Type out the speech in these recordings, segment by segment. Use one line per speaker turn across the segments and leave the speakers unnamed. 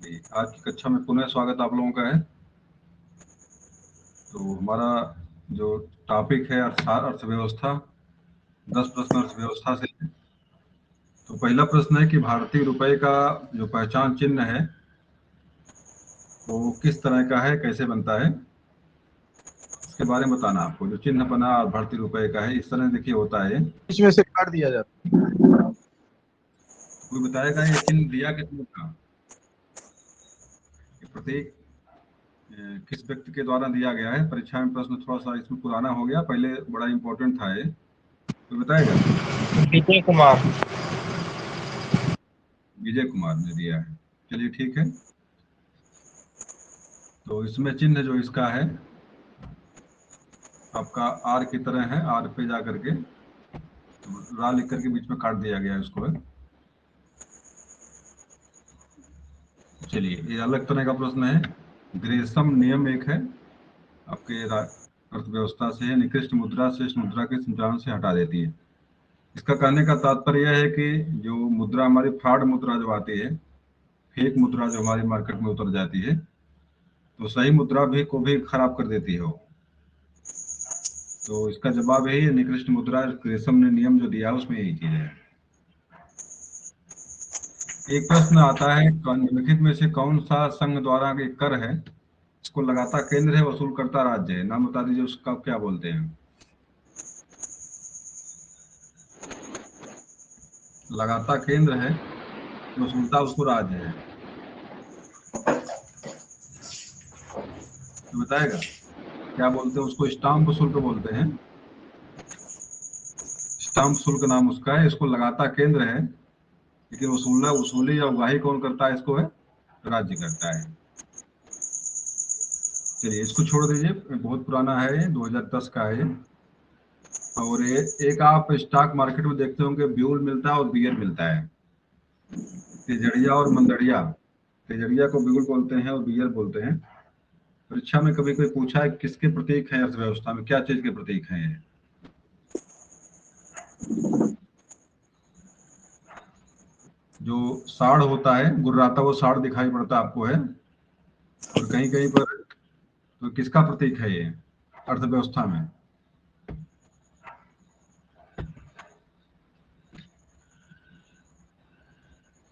आज की कक्षा में पुनः स्वागत आप लोगों का है। तो हमारा जो टॉपिक है अर्थव्यवस्था, 10 प्रश्न अर्थव्यवस्था से है। तो पहला प्रश्न है कि भारतीय रुपए का जो पहचान चिन्ह है वो किस तरह का है, कैसे बनता है, इसके बारे में बताना आपको। जो चिन्ह बना भारतीय रुपए का है, इस तरह देखिए होता है,
इसमें से काट दिया जाता है।
कोई बताएगा ये चिन्ह दिया किसने था? ये प्रतीक किस व्यक्ति के द्वारा दिया गया है? परीक्षा में प्रश्न थोड़ा सा इसमें पुराना हो गया, पहले बड़ा इंपॉर्टेंट था ये, कोई बताएगा?
विजय कुमार।
विजय कुमार ने दिया है। चलिए ठीक है। तो इसमें चिन्ह जो इसका है आपका आर की तरह है, आर पे जा करके रा लिख करके बीच में काट दिया गया है उसको है। चलिए ये अलग तरह का प्रश्न है। ग्रेसम नियम एक है आपके अर्थव्यवस्था से है, निकृष्ट मुद्रा श्रेष्ठ मुद्रा के संचालन से हटा देती है। इसका कहने का तात्पर्य यह है कि जो मुद्रा हमारी फ्रॉड मुद्रा जो आती है, फेक मुद्रा जो हमारी मार्केट में उतर जाती है, तो सही मुद्रा भी को भी खराब कर देती है वो। तो इसका जवाब यही है, निकृष्ट मुद्रा। ग्रेसम ने नियम जो दिया उसमें यही चीज है। एक प्रश्न आता है, निम्नलिखित में से कौन सा संघ द्वारा एक कर है, इसको लगाता केंद्र है, वसूल करता राज्य है? नाम बता दीजिए उसका क्या बोलते हैं। लगाता केंद्र है, वसूलता उसको राज्य है, तो बताएगा क्या बोलते हैं उसको? स्टाम्प शुल्क बोलते हैं। स्टाम्प शुल्क नाम उसका है। इसको लगाता केंद्र है, लेकिन वसूली या उगाही कौन करता है? इसको है राज्य करता है। चलिए इसको छोड़ दीजिए, बहुत पुराना है, 2010 का है। और ये एक आप स्टॉक मार्केट में देखते होंगे, ब्यूल मिलता है और बियर मिलता है, तेजड़िया और मंदड़िया। तेजड़िया को ब्यूल बोलते हैं और बियर बोलते हैं। परीक्षा में कभी कोई पूछा है किसके प्रतीक है अर्थव्यवस्था में, क्या चीज के प्रतीक हैं ये? जो साढ़ होता है, गुर्राता, वो साढ़ दिखाई पड़ता आपको है, और कहीं कहीं पर तो किसका प्रतीक है ये अर्थव्यवस्था में?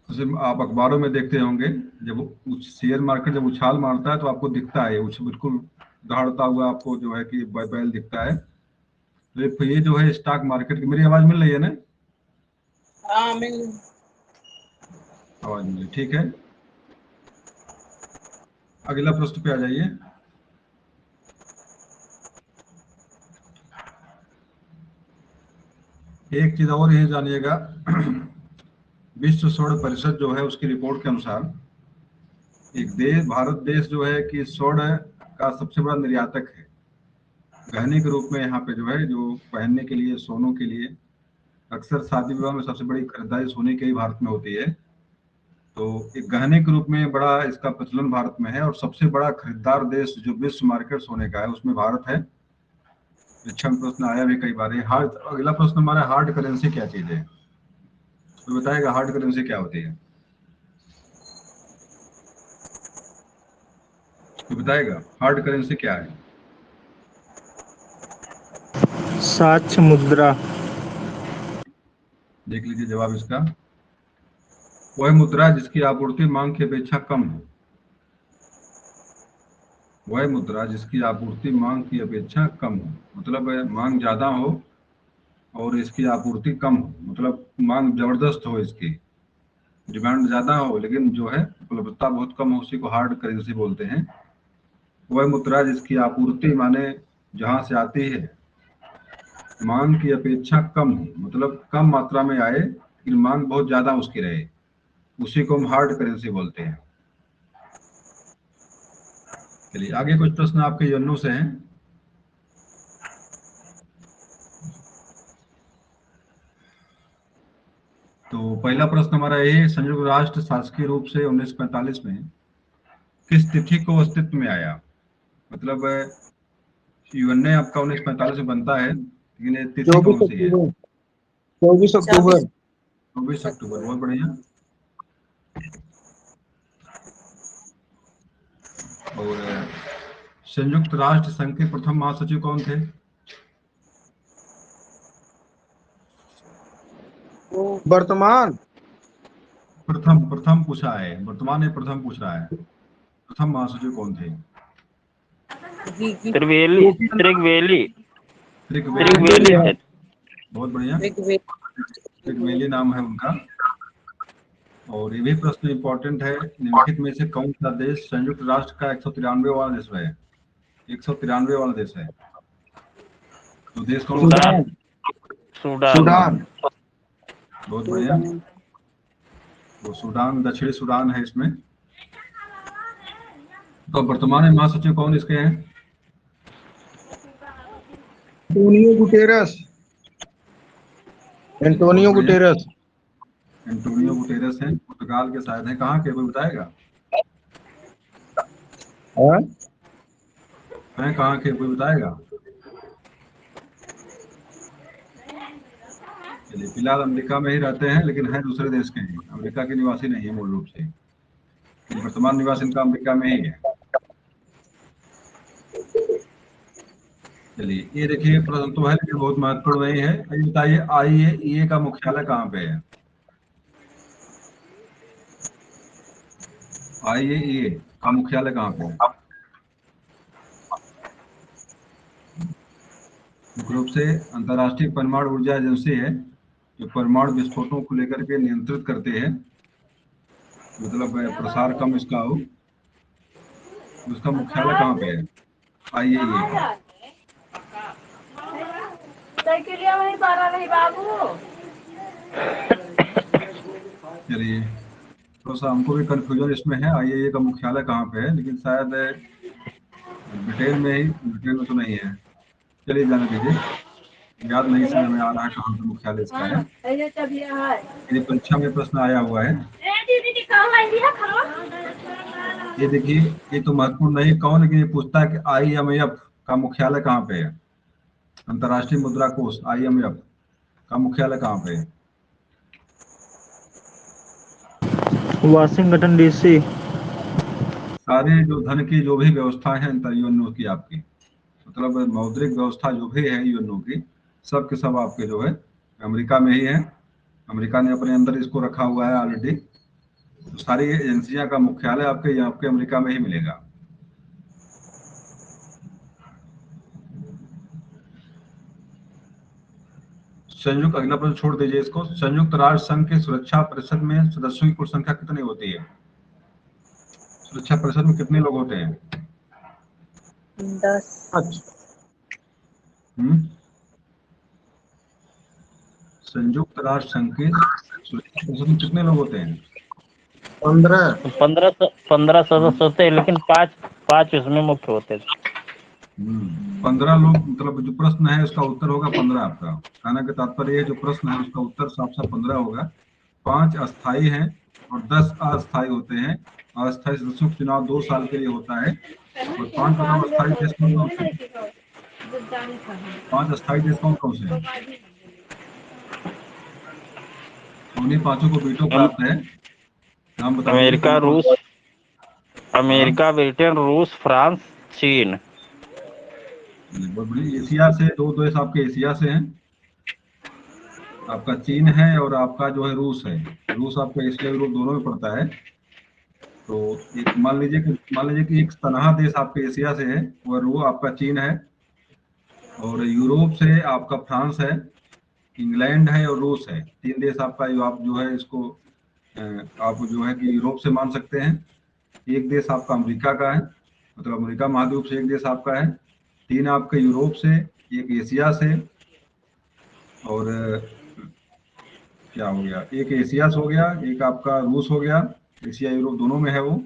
जैसे आप अखबारों में देखते होंगे, जब शेयर मार्केट जब उछाल मारता है तो आपको दिखता है बिल्कुल दहाड़ता हुआ आपको जो है कि बैल दिखता है। तो ये जो है स्टॉक मार्केट की, मेरी आवाज मिल रही है ना? आवाज मिल रही, ठीक है। अगला प्रश्न पे आ जाइए। एक चीज और ये जानिएगा, विश्व स्वर्ण परिषद जो है उसकी रिपोर्ट के अनुसार एक देश, भारत देश जो है कि स्वर्ण का सबसे बड़ा निर्यातक है। गहने के रूप में यहाँ पे जो है, जो पहनने के लिए, सोनों के लिए, अक्सर शादी विवाह में सबसे बड़ी खरीदारी सोने की ही भारत में होती है। तो एक गहने के रूप में बड़ा इसका प्रचलन भारत में है, और सबसे बड़ा खरीदार देश जो विश्व मार्केट सोने का है उसमें भारत है। परीक्षा में प्रश्न आया भी कई बार। हार्ड, अगला प्रश्न हमारा, हार्ड करेंसी क्या चीज है? तो बताएगा हार्ड करेंसी क्या होती है? तो बताएगा हार्ड करेंसी क्या है?
साक्ष्य मुद्रा।
देख लीजिए जवाब इसका, वह मुद्रा जिसकी आपूर्ति मांग की अपेक्षा कम हो। वह मुद्रा जिसकी आपूर्ति मांग की अपेक्षा कम हो, मतलब मांग ज्यादा हो और इसकी आपूर्ति कम हो, मतलब मांग जबरदस्त हो, इसकी डिमांड ज्यादा हो लेकिन जो है उपलब्धता बहुत कम हो, उसी को हार्ड करेंसी बोलते हैं। वह मुद्रा जिसकी आपूर्ति माने जहां से आती है मांग की अपेक्षा कम हो, मतलब कम मात्रा में आए लेकिन मांग बहुत ज्यादा उसकी रहे, उसी को हम हार्ड करेंसी बोलते हैं। चलिए आगे कुछ प्रश्न आपके यन्नू से हैं। तो पहला प्रश्न हमारा ये, संयुक्त राष्ट्र शासकीय रूप से 1945 में किस तिथि को अस्तित्व में आया? मतलब यूएनए आपका 1945 में बनता है, लेकिन ये तिथि कौन सी है?
24 अक्टूबर।
24 अक्टूबर, बहुत बढ़िया। और संयुक्त राष्ट्र संघ के प्रथम महासचिव कौन थे?
वर्तमान
प्रथम पूछा है, वर्तमान में प्रथम पूछ रहा है। प्रथम महासचिव कौन थे?
त्रिवेली त्रिवेली
त्रिवेली।
है।
बहुत बढ़िया, त्रिवेली नाम है उनका। और ये भी प्रश्न इंपॉर्टेंट है, निम्नलिखित में से कौन सा देश संयुक्त राष्ट्र का 193 वाला देश है? 193 वाला देश है, तो देश कौन सा है?
सूडान।
बहुत बढ़िया, तो सूडान, दक्षिणी सूडान है इसमें। तो वर्तमान में महासचिव कौन इसके हैं?
Antonio Guterres. Antonio Guterres.
Antonio Guterres हैं, पुर्तगाल के शायद हैं। कहाँ के, कोई बताएगा?
हाँ?
हैं कहाँ के, कोई बताएगा? चलिए, फिलहाल अमेरिका में ही रहते हैं, लेकिन हैं दूसरे देश के हैं, अमेरिका के निवासी नहीं है मूल रूप से। वर्तमान निवास इनका अमेरिका में ही है। चलिए, ये देखिए प्रश्न तो है लेकिन बहुत महत्वपूर्ण नहीं है। ये बताइए, IAEA का मुख्यालय कहाँ पे है? IAEA का मुख्यालय कहाँ पे है? मुख्य रूप से अंतर्राष्ट्रीय परमाणु ऊर्जा एजेंसी है, जो परमाणु विस्फोटों को लेकर के नियंत्रित करते हैं, मतलब प्रसार कम इसका हो। उसका मुख्यालय कहाँ पे है IAEA का? चलिए, थोड़ा सा हमको भी कंफ्यूजन इसमें है, IAEA का मुख्यालय कहाँ पे है, लेकिन शायद ब्रिटेन में ही, ब्रिटेन में तो नहीं है। चलिए जाने दीजिए, याद नहीं समय में आ रहा है कहाँ पे मुख्यालय इसका है। ये परीक्षा में प्रश्न आया हुआ है। ये देखिए, ये तो महत्वपूर्ण नहीं कौन, लेकिन ये पूछता है कि IMF का मुख्यालय कहाँ पे है? अंतर्राष्ट्रीय मुद्रा कोष IMF का मुख्यालय कहाँ पे है?
Washington DC।
सारे जो धन की जो भी व्यवस्था है यूएनओ की, आपकी मतलब मौद्रिक व्यवस्था जो भी है यूएनओ की, सब के सब आपके जो है अमेरिका में ही है। अमेरिका ने अपने अंदर इसको रखा हुआ है ऑलरेडी। तो सारी एजेंसियां का मुख्यालय आपके अमेरिका में ही मिलेगा। संयुक्त, अगला प्रश्न छोड़ दीजिए इसको। संयुक्त राष्ट्र संघ के सुरक्षा परिषद में सदस्यों की कुल संख्या कितनी होती है? सुरक्षा परिषद में कितने लोग होते हैं?
10।
संयुक्त राष्ट्र संघ के सुरक्षा परिषद में कितने लोग होते हैं?
15 सदस्य होते हैं, लेकिन पाँच उसमें मुख्य होते थे।
15 लोग, मतलब जो प्रश्न है उसका उत्तर होगा 15 आपका। कहने का तात्पर्य है जो प्रश्न है उसका उत्तर साफ साफ 15 होगा। 5 अस्थायी हैं और 10 अस्थायी होते हैं। अस्थायी सदस्यों का चुनाव 2 साल के लिए होता है। और 5 मतलब अस्थायी देश कौन कौन से? 5 अस्थायी देश कौन कौन से हैं? उन्हीं 5 को वीटो प्राप्त है। नाम बता दीजिए कौन कौन?
अमेरिका, ब्रिटेन, रूस, फ्रांस, चीन।
एशिया से 2 देश आपके एशिया से हैं, आपका चीन है और आपका जो है रूस है। रूस आपका एशिया यूरोप दोनों में पड़ता है। तो एक मान लीजिए कि एक तनहा देश आपके एशिया से है, वो आपका चीन है। और यूरोप से आपका फ्रांस है, इंग्लैंड है और रूस है। 3 देश आपका, आप जो है इसको आप जो है कि यूरोप से मान सकते हैं। एक देश आपका अमेरिका का है, मतलब अमेरिका महाद्वीप से एक देश आपका है। 3 आपके यूरोप से, एक एशिया से, और क्या हो गया, एक एशिया से हो गया, एक आपका रूस हो गया। एशिया यूरोप दोनों में है वो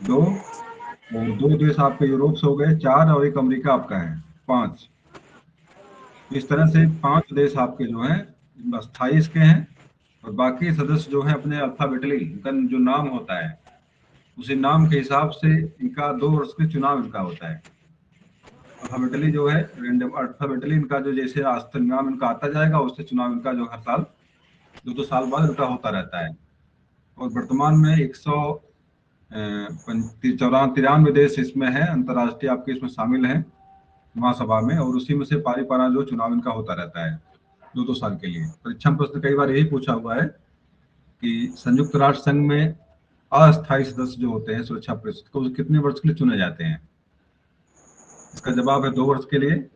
2। और 2 देश आपके यूरोप से हो गए 4, और एक अमेरिका आपका है 5। इस तरह से 5 देश आपके जो हैं अस्थायी इसके हैं। और बाकी सदस्य जो हैं अपने अल्फाबेटली, इनका जो नाम होता है उसी नाम के हिसाब से इनका 2 वर्ष के चुनाव इनका होता है। अल्फाबेटली जो है रैंडम अल्फाबेटली इनका जो जैसे नाम इनका आता जाएगा, उससे चुनाव इनका जो हर साल 2 साल बाद इनका होता रहता है। और वर्तमान में तिरानवे देश इसमें है अंतर्राष्ट्रीय आपके इसमें शामिल हैं महासभा में, और उसी में से पारी पारा जो चुनाव इनका होता रहता है 2-2 साल के लिए। परीक्षा में प्रश्न कई बार यही पूछा हुआ है कि संयुक्त राष्ट्र संघ में अस्थायी सदस्य जो होते हैं सुरक्षा परिषद को, कितने वर्ष के लिए चुने जाते हैं? इसका जवाब है 2 वर्ष के लिए,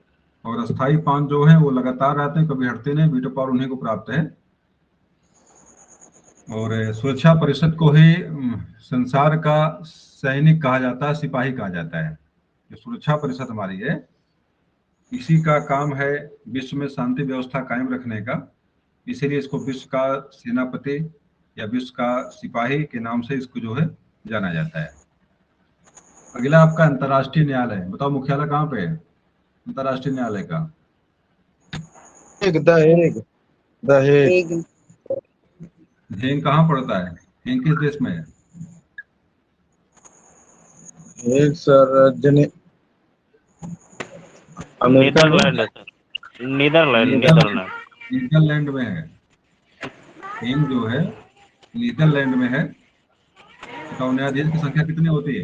और अस्थायी 5 जो है वो लगातार रहते हैं, कभी हटते नहीं, वीटो पावर उन्हीं को प्राप्त है। और सुरक्षा परिषद को ही संसार का सैनिक कहा जाता है, सिपाही कहा जाता है। जो सुरक्षा परिषद हमारी है, इसी का काम है विश्व में शांति व्यवस्था कायम रखने का, इसीलिए इसको विश्व का सेनापति या विश्व का सिपाही के नाम से इसको जो है जाना जाता है। अगला आपका अंतर्राष्ट्रीय न्यायालय, बताओ मुख्यालय कहाँ पे है अंतर्राष्ट्रीय न्यायालय का?
दहेग।
हेंग कहाँ पड़ता है? हेंग किस देश में है?
एक सर अमेरिका में।
नीदरलैंड है सर, नीदरलैंड।
नीदरलैंड में है। हेंग जो है नीदरलैंड में है। बताओ न्यायाधीश की संख्या कितनी होती है?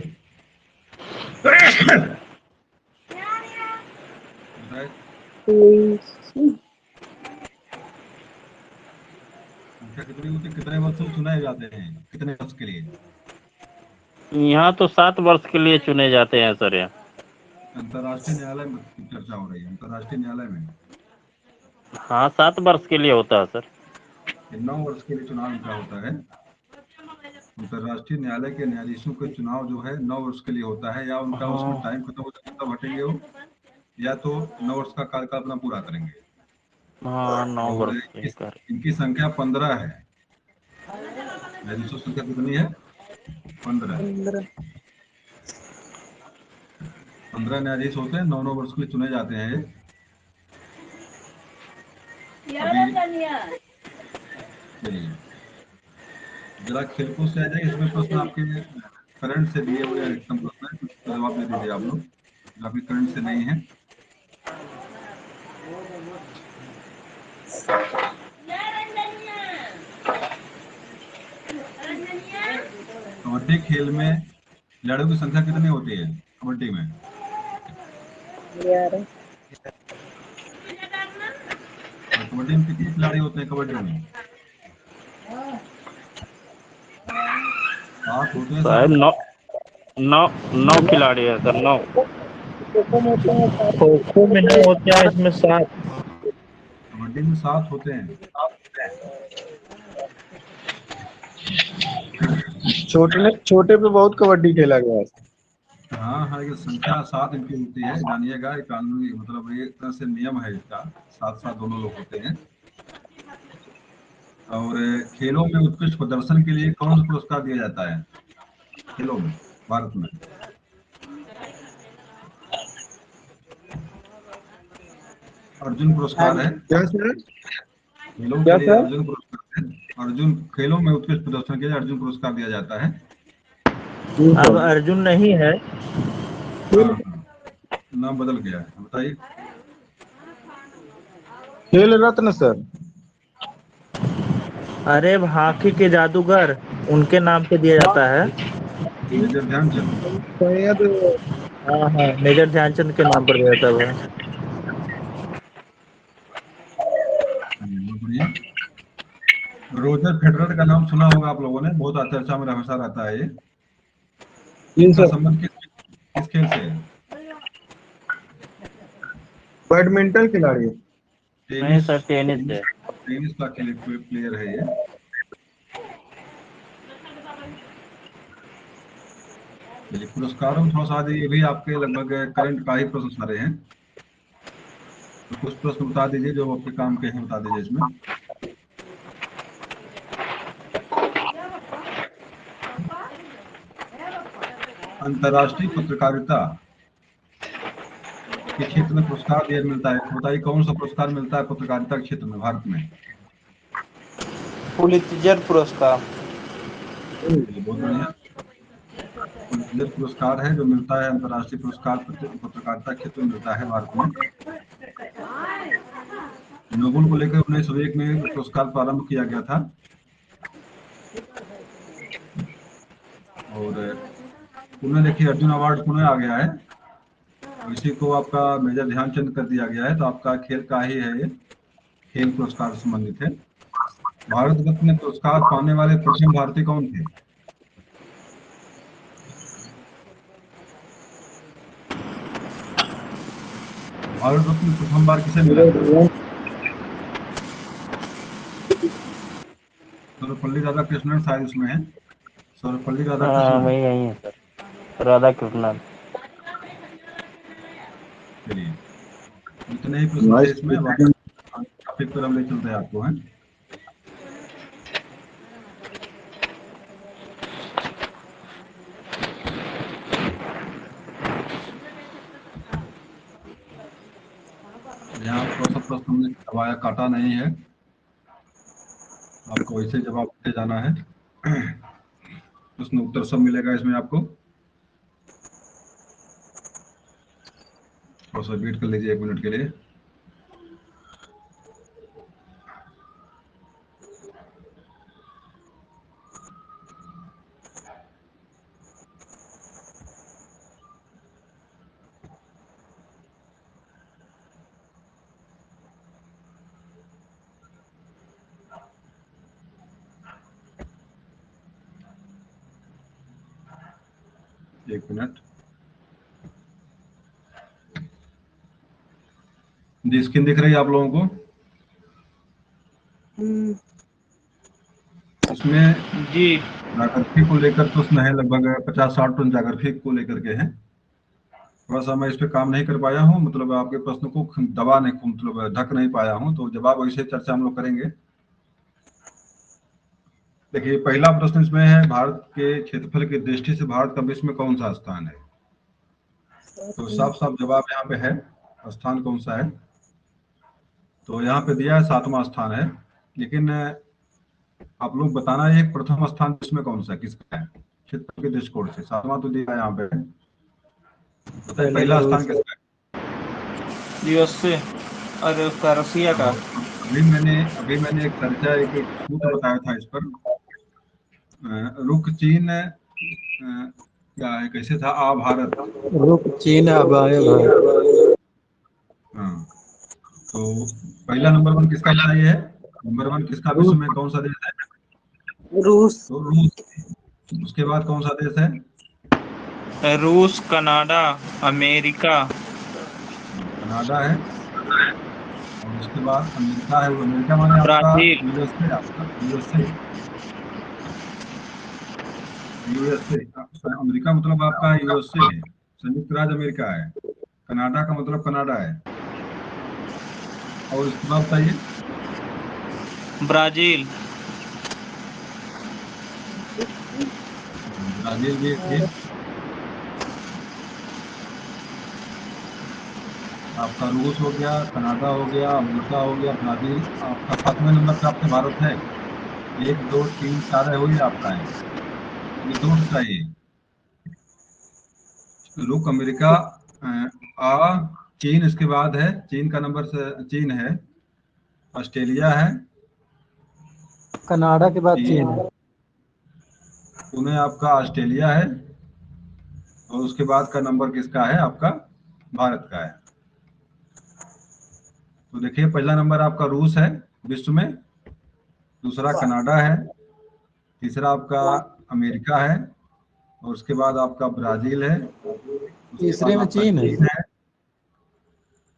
संख्या कितनी होती है? कितने वर्ष में चुनाए जाते हैं? कितने वर्ष के लिए?
यहाँ तो 7 वर्ष के लिए चुने जाते हैं सर। यहाँ
अंतर्राष्ट्रीय न्यायालय में चर्चा हो रही है, अंतर्राष्ट्रीय न्यायालय में।
हाँ 7 वर्ष के लिए होता है सर।
9 वर्ष के लिए चुनाव इनका होता है। अंतर्राष्ट्रीय न्यायालय के न्यायाधीशों के चुनाव जो है 9 वर्ष के लिए होता है, या उनका उसमें टाइम खत्म हो जाता तब हटेंगे वो, या तो 9 वर्ष का कार्यकाल अपना पूरा करेंगे।
हाँ 9
और
वर्ष के कर।
इनकी संख्या 15 है। न्यायाधीशों की संख्या कितनी है? 15 न्यायाधीश होते हैं, 9 वर्ष के लिए चुने जाते हैं। चलिए जरा खेलकूद से आ जाए, इसमें प्रश्न आपके करंट से दिए हुए एकदम प्रश्न है, तो जवाब दे दीजिए आप लोग, जो आपके करंट से नहीं है। कबड्डी खेल में खिलाड़ियों की संख्या कितनी होती है कबड्डी में? कबड्डी में कितने खिलाड़ी होते हैं कबड्डी में? 7 होते हैं
साहब 9 खिलाड़ी है सर, 9।
खो में 9 होते हैं, इसमें 7।
कबड्डी में 7 होते हैं।
छोटे पे बहुत कबड्डी खेला गया है।
हाँ हाँ, ये संख्या 7 इनकी होती है, जानिएगा। ये कानूनी मतलब एक तरह से नियम है इसका, 7-7 दोनों लोग होते हैं। और खेलों में उत्कृष्ट प्रदर्शन के लिए कौन सा पुरस्कार दिया जाता है खेलों में भारत में? अर्जुन पुरस्कार है।
क्या सर?
खेलों के लिए अर्जुन पुरस्कार है। अर्जुन खेलों में उत्कृष्ट प्रदर्शन के लिए अर्जुन पुरस्कार दिया जाता है।
अब अर्जुन नहीं है,
नाम बदल गया है, बताइए।
खेल रत्न सर। अरे हॉकी के जादूगर, उनके नाम पे दिया जाता है।
मेजर ध्यानचंद।
शायद हाँ मेजर ध्यानचंद के नाम पर दिया जाता है।
रोजर फेडरर का नाम सुना होगा आप लोगों ने, बहुत चर्चा में हमेशा रहता है ये। इनका संबंध किस खेल से है?
बैडमिंटन खिलाड़ी।
नहीं सर, टेनिस है।
टेनिस का प्लेयर है ये। चलिए पुरस्कारों में थोड़ा सा ये भी आपके लगभग करंट का ही प्रश्न सारे हैं, तो कुछ प्रश्न बता दीजिए जो आपके काम के हैं, बता दीजिए इसमें। अंतर्राष्ट्रीय पत्रकारिता के क्षेत्र में पुरस्कार दिया मिलता है, बताइए कौन सा पुरस्कार मिलता है पत्रकारिता के क्षेत्र में भारत में?
पुलित्जर पुरस्कार।
बहुत बढ़िया। पुलित्जर पुरस्कार है जो मिलता है, अंतर्राष्ट्रीय पुरस्कार पत्रकारिता क्षेत्र में मिलता है भारत में। नोबेल को लेकर 1901 में पुरस्कार प्रारंभ किया गया था, और पुणे देखिए अर्जुन अवार्ड पुणे आ गया है, तो इसी को आपका मेजर ध्यानचंद कर दिया गया है। तो आपका खेल का ही है, ये खेल पुरस्कार से संबंधित है। भारत रत्न पुरस्कार पाने वाले प्रथम भारतीय कौन थे? भारत रत्न प्रथम बार किसे मिला था? सर्वपल्ली राधाकृष्णन शायद उसमें है, सर्वपल्ली
हाँ
राधाकृष्णन।
वही यही है सर, राधा कृष्णन।
चलिए, इतने ही प्रश्न थे इसमें, बाकी टॉपिक पर हम ले चलते हैं आपको, है। यहाँ थोड़ा सा प्रश्न हमने दबाया, काटा नहीं है, आपको वैसे जवाब दे जाना है। प्रश्न उत्तर सब मिलेगा इसमें आपको। थोड़ा सा वेट कर लीजिए 1 मिनट के लिए। एक मिनट जी, स्क्रीन दिख रही है आप लोगों को? इसमें
जी
जाग्रफी को लेकर प्रश्न है, लगभग 50-60 टन जाग्रफी को लेकर के हैं। थोड़ा सा मैं इस पे काम नहीं कर पाया हूँ, मतलब आपके प्रश्न को दबा नहीं, मतलब ढक नहीं पाया हूँ, तो जवाब वैसे चर्चा हम लोग करेंगे। देखिए, पहला प्रश्न इसमें है, भारत के क्षेत्रफल की दृष्टि से भारत का विश्व में कौन सा स्थान है? तो साफ साफ जवाब यहाँ पे है, स्थान कौन सा है। तो यहाँ पे दिया है 7वां स्थान है, लेकिन आप लोग बताना है प्रथम स्थान इसमें कौन सा किसका है क्षेत्र के दृष्टिकोण से। 7वां तो दिया है यहाँ पे, बताइए पहला स्थान किसका है?
यूएसए, अरे उसका रसिया का।
अभी मैंने एक चर्चा, एक सूत्र बताया था इस पर। रुक चीन क्या है, कैसे था, आ भारत।
रुक चीन अब आए भारत।
हाँ, तो पहला नंबर 1 किसका बताइए है? नंबर 1 किसका विश्व में, कौन सा देश है?
रूस।
तो रूस। उसके बाद कौन सा देश है?
रूस, कनाडा, अमेरिका।
कनाडा है, और उसके बाद अमेरिका है। वो अमेरिका माने आपका
ब्राजील।
यूएसए, आपका यूएसए। यूएसए, अमेरिका मतलब आपका यूएसए है, संयुक्त राज्य अमेरिका है। कनाडा का मतलब कनाडा है। और इसके बाद बताइए।
ब्राजील।
ब्राजील भी ठीक। आपका रूस हो गया, कनाडा हो गया, अमेरिका हो गया, ब्राजील। आपका 7वें नंबर पे आपके भारत है। 1 2 3 4 है, वही आपका है, ये 2 चाहिए। रुक अमेरिका, आ चीन इसके बाद है, चीन का नंबर से चीन है। ऑस्ट्रेलिया है,
कनाडा के बाद चीन है।
पुणे आपका ऑस्ट्रेलिया है, और उसके बाद का नंबर किसका है, आपका भारत का है। तो देखिए, पहला नंबर आपका रूस है विश्व में, दूसरा कनाडा है, तीसरा आपका अमेरिका है, और उसके बाद आपका ब्राजील है, उसके
तीसरे
बाद
में
आपका
चीन है।
चीन है।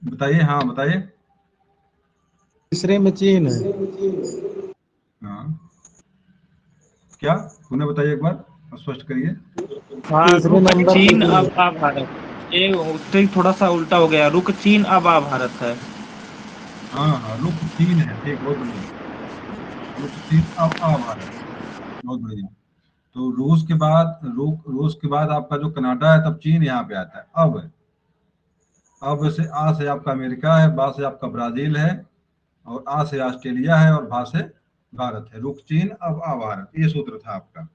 बताइए, हाँ बताइए।
तीसरे में चीन है।
हाँ, क्या तूने बताइए, एक बार स्पष्ट करिए।
हाँ,
तीसरे
रुक
नंबर पे
चीन
चीन
अब
है।
आ भारत। ये उससे ही थोड़ा सा उल्टा हो गया, रुक चीन अब आ भारत है।
हाँ हाँ, रुक चीन है, ठीक, बहुत बढ़िया। रुक चीन अब आ भारत, बहुत बढ़िया। तो रूस के बाद आपका जो कनाडा है, तब चीन यहाँ पे आता है। अब से आ से आपका अमेरिका है, बा से आपका ब्राजील है, और आ से ऑस्ट्रेलिया है, और भा से भारत है। रुक चीन अब आ भारत, ये सूत्र था आपका।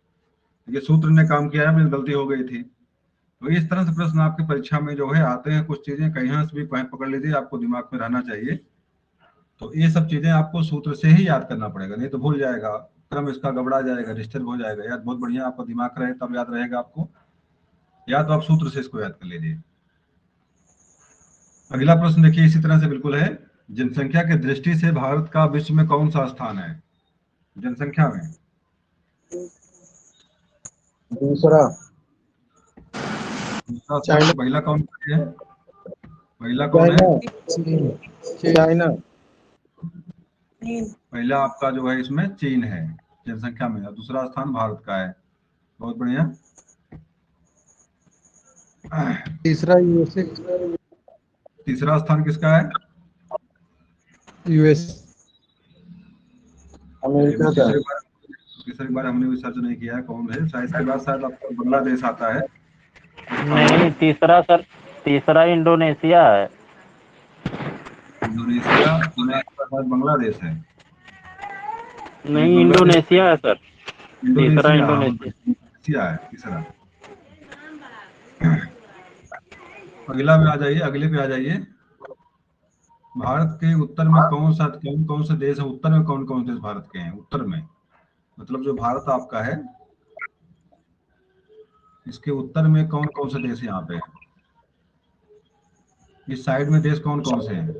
ये सूत्र ने काम किया है, मेरी गलती हो गई थी। तो इस तरह से प्रश्न आपकी परीक्षा में जो है आते हैं, कुछ चीजें कहीं से भी पकड़ लीजिए, आपको दिमाग में रहना चाहिए। तो ये सब चीजें आपको सूत्र से ही याद करना पड़ेगा, नहीं तो भूल जाएगा। क्रम इसका गड़बड़ा जाएगा, डिस्टर्ब हो जाएगा। याद बहुत बढ़िया, आपका दिमाग रहे तब याद रहेगा आपको, या तो आप सूत्र से इसको याद कर लीजिए। अगला प्रश्न देखिए इसी तरह से बिल्कुल है, जनसंख्या की दृष्टि से भारत का विश्व में कौन सा स्थान है जनसंख्या में?
दूसरा
दूसरा स्थान, पहला कौन है? पहला कौन है?
चाइना।
पहला आपका जो है इसमें चीन है जनसंख्या में, और दूसरा स्थान भारत का है। बहुत बढ़िया।
तीसरा यूएसए।
तीसरा स्थान किसका है?
यूएस अमेरिका का।
तीसरी बार हमने भी सर्च नहीं किया है कौन है, शायद इसके बाद शायद आपका बांग्लादेश आता है।
नहीं, तीसरा सर, तीसरा इंडोनेशिया है।
इंडोनेशिया, पुणे के बाद बांग्लादेश है।
नहीं, इंडोनेशिया है सर, तीसरा
इंडोनेशिया, हाँ
इंडोनेशिया।
इंडोनेशिया है तीसरा। अगला में आ जाइए, अगले पे आ जाइए। भारत के उत्तर में कौन कौन से देश है? उत्तर में कौन कौन से देश भारत के हैं? उत्तर में मतलब जो भारत आपका है इसके उत्तर में कौन कौन से देश यहाँ पे है? इस साइड में देश कौन कौन से हैं?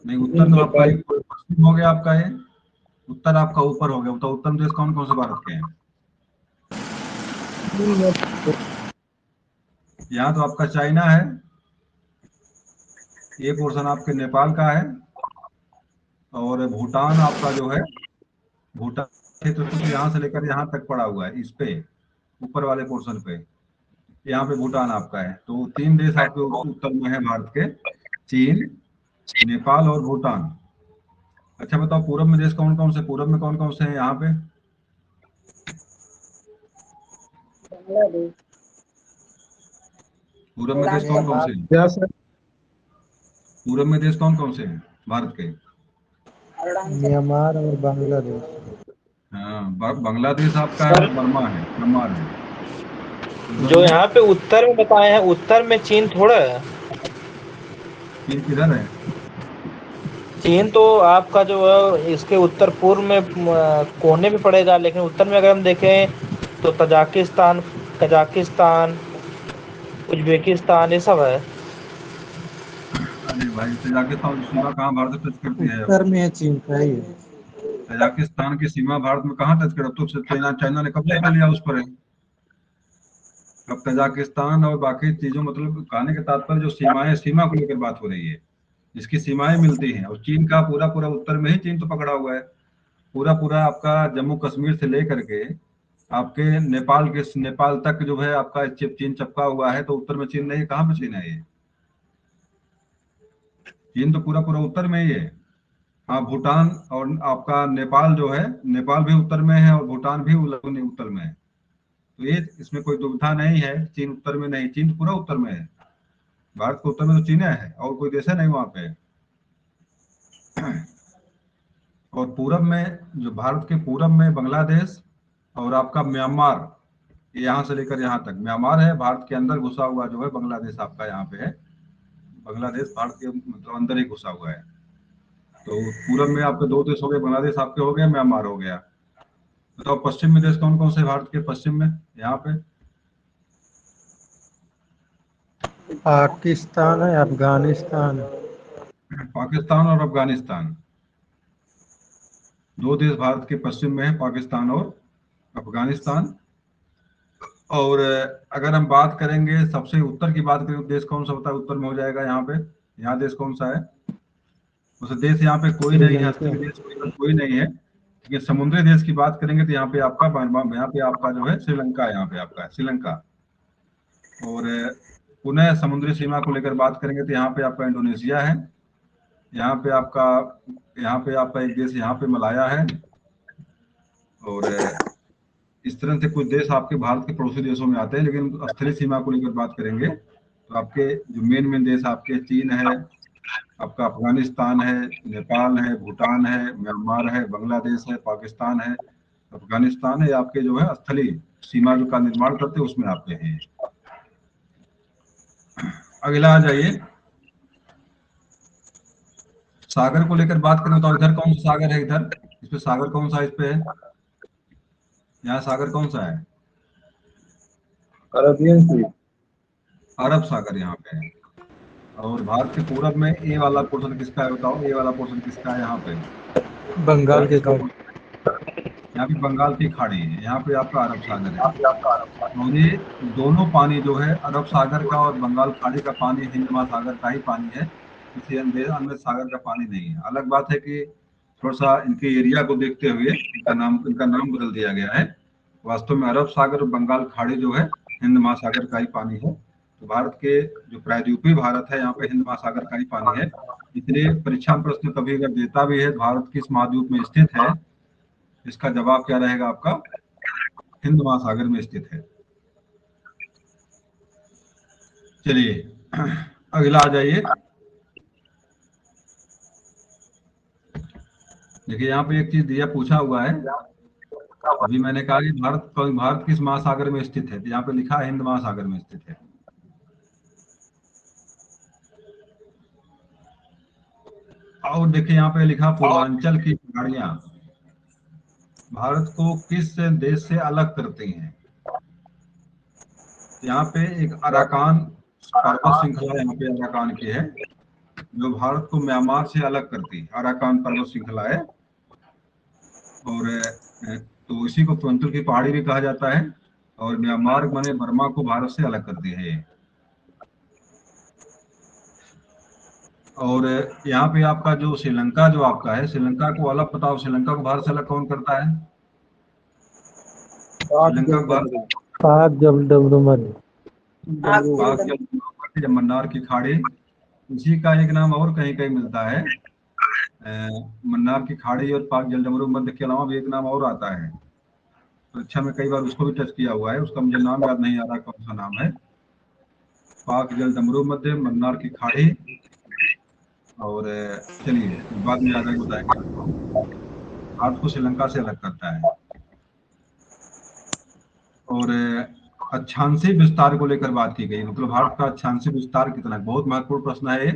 नहीं, उत्तर तो आपका एक पश्चिम हो गया आपका, ये उत्तर आपका ऊपर हो गया। तो उत्तर में देश कौन कौन से भारत के हैं? यहाँ तो आपका चाइना है, ये पोर्शन आपके नेपाल का है, और भूटान आपका जो है, भूटान क्षेत्र तो यहाँ से लेकर यहाँ तक पड़ा हुआ है, इस पे ऊपर वाले पोर्शन पे, यहाँ पे भूटान आपका है। तो 3 देश आपके उत्तर में है भारत के, चीन, नेपाल और भूटान। अच्छा बताओ पूरब में देश कौन कौन से, पूरब में कौन कौन से हैं यहाँ पे? पूरब में देश कौन कौन से हैं? पूरब में देश कौन कौन से हैं भारत के?
म्यांमार और बांग्लादेश।
हाँ, बांग्लादेश आपका है और बर्मा है, म्यांमार है।
जो यहाँ पे उत्तर में बताए हैं, उत्तर में चीन थोड़ा है।
चीन किधर है?
चीन तो आपका जो है इसके उत्तर पूर्व में कोने में पड़ेगा, लेकिन उत्तर में अगर हम देखें तो तजाकिस्तान, कजाकिस्तान, उज्बेकिस्तान ये सब है।
अरे भाई, तजाकिस्तान की सीमा कहाँ भारत से टच करती है?
उत्तर में है चीन का ही है।
तजाकिस्तान की सीमा भारत में कहाँ टच कर, अब तो चाइना चाइना ने कब्जा कर लिया उस पर है। अब तजाकिस्तान और बाकी चीजों, मतलब कहने के तात्पर्य जो सीमाएं, सीमा को लेकर बात हो रही है, जिसकी सीमाएं मिलती हैं। और चीन का पूरा पूरा उत्तर में ही चीन तो पकड़ा हुआ है, पूरा पूरा आपका जम्मू कश्मीर से लेकर के आपके नेपाल तक जो है आपका चीन चपका हुआ है। तो उत्तर में चीन नहीं, कहाँ पे चीन है? ये चीन तो पूरा पूरा उत्तर में ही है। हाँ, भूटान और आपका नेपाल जो है, नेपाल भी उत्तर में है और भूटान भी उत्तर में है। तो ये इसमें कोई दुविधा नहीं है, चीन उत्तर में नहीं, चीन तो पूरा उत्तर में है। भारत के उत्तर में तो चीन है और कोई देश है नहीं वहां पे। और पूरब में, जो भारत के पूरब में बांग्लादेश और आपका म्यांमार, यहाँ से लेकर यहाँ तक म्यांमार है, भारत के अंदर घुसा हुआ जो है बांग्लादेश आपका यहाँ पे है। बांग्लादेश भारत के मतलब अंदर ही घुसा हुआ है। तो पूरब में आपके 2 देश हो गए, बांग्लादेश आपके हो गए, म्यांमार हो गया। बताओ पश्चिम में देश कौन कौन से भारत के पश्चिम में यहाँ पे?
पाकिस्तान है, अफगानिस्तान।
पाकिस्तान और अफगानिस्तान, 2 देश भारत के पश्चिम में है, पाकिस्तान और अफगानिस्तान। और अगर हम बात करेंगे सबसे उत्तर की बात करें, देश कौन सा होता है उत्तर में हो जाएगा यहाँ पे? यहाँ देश कौन सा है? उस देश यहाँ पे कोई नहीं है, स्थलीय देश कोई नहीं है। लेकिन समुद्री देश की बात करेंगे तो यहाँ पे आपका यहाँ पे आपका जो है श्रीलंका है, यहाँ पे आपका श्रीलंका। और पुनः समुद्री सीमा को लेकर बात करेंगे तो यहाँ पे आपका इंडोनेशिया है, यहाँ पे आपका एक देश यहाँ पे मलाया है। और इस तरह से कुछ देश आपके भारत के पड़ोसी देशों में आते हैं। लेकिन स्थलीय सीमा को लेकर बात करेंगे तो आपके जो मेन देश आपके चीन है, आपका अफगानिस्तान है, नेपाल है, भूटान है, म्यांमार है, बांग्लादेश है, पाकिस्तान है, अफगानिस्तान है, आपके जो है स्थलीय सीमा जो का निर्माण करते हैं उसमें आते हैं। अगला आ जाइए, सागर को लेकर बात करें तो इधर कौन सा सागर है, इधर इस पे सागर कौन सा इस पे है, यहाँ सागर कौन सा है?
अरबियन सी।
अरब सागर यहाँ पे है। और भारत के पूरब में ए वाला पोर्शन किसका है बताओ, ए वाला पोर्शन किसका है यहाँ पे?
बंगाल के
किसका
खाड़ी।
portion? यहाँ पे बंगाल की खाड़ी है, यहाँ पे आपका अरब सागर है। और ये दोनों पानी जो है अरब सागर का और बंगाल खाड़ी का पानी हिंद महासागर का ही पानी है, किसी अन्य सागर का पानी नहीं है। अलग बात है कि थोड़ा सा इनके एरिया को देखते हुए इनका नाम बदल दिया गया है। वास्तव में अरब सागर और बंगाल खाड़ी जो है हिंद महासागर का ही पानी है। तो भारत के जो प्रायद्वीपीय भारत है यहाँ पे हिंद महासागर का ही पानी है। इसलिए परीक्षा में प्रश्न कभी अगर देता भी है भारत किस महाद्वीप में स्थित है, इसका जवाब क्या रहेगा आपका? हिंद महासागर में स्थित है। चलिए अगला आ जाइए। देखिए यहाँ पे एक चीज दिया पूछा हुआ है, अभी मैंने कहा कि भारत किस महासागर में स्थित है, तो यहाँ पे लिखा है हिंद महासागर में स्थित है। और देखिए यहाँ पे लिखा पूर्वांचल की पहाड़ियां भारत को किस देश से अलग करती हैं। यहाँ पे एक अराकान पर्वत श्रृंखला यहाँ पे अराकान की है जो भारत को म्यांमार से अलग करती है। अराकान पर्वत श्रृंखला है और तो इसी को पूर्वांचल की पहाड़ी भी कहा जाता है। और म्यांमार माने बर्मा को भारत से अलग करती है ये। और यहाँ पे आपका जो श्रीलंका जो आपका है, श्रीलंका को अलग बताओ, श्रीलंका को भारत से अलग कौन करता है? श्रीलंका को
पाक जमडमरुमन।
जब मन्नार की खाड़ी, इसी का एक नाम और कहीं कहीं मिलता है, मन्नार की खाड़ी और पाक जलडमरू मध्य के अलावा भी एक नाम और आता है। परीक्षा में कई बार उसको भी टच किया हुआ है, उसका मुझे नाम याद नहीं आ रहा कौन सा नाम है। पाक जलडमरू मध्य, मन्नार की खाड़ी, और चलिए बाद में आगे बताएंगे। भारत को श्रीलंका से अलग करता है। और अक्षांशीय विस्तार को लेकर बात की गई, मतलब भारत का अक्षांशीय विस्तार कितना है, बहुत महत्वपूर्ण प्रश्न है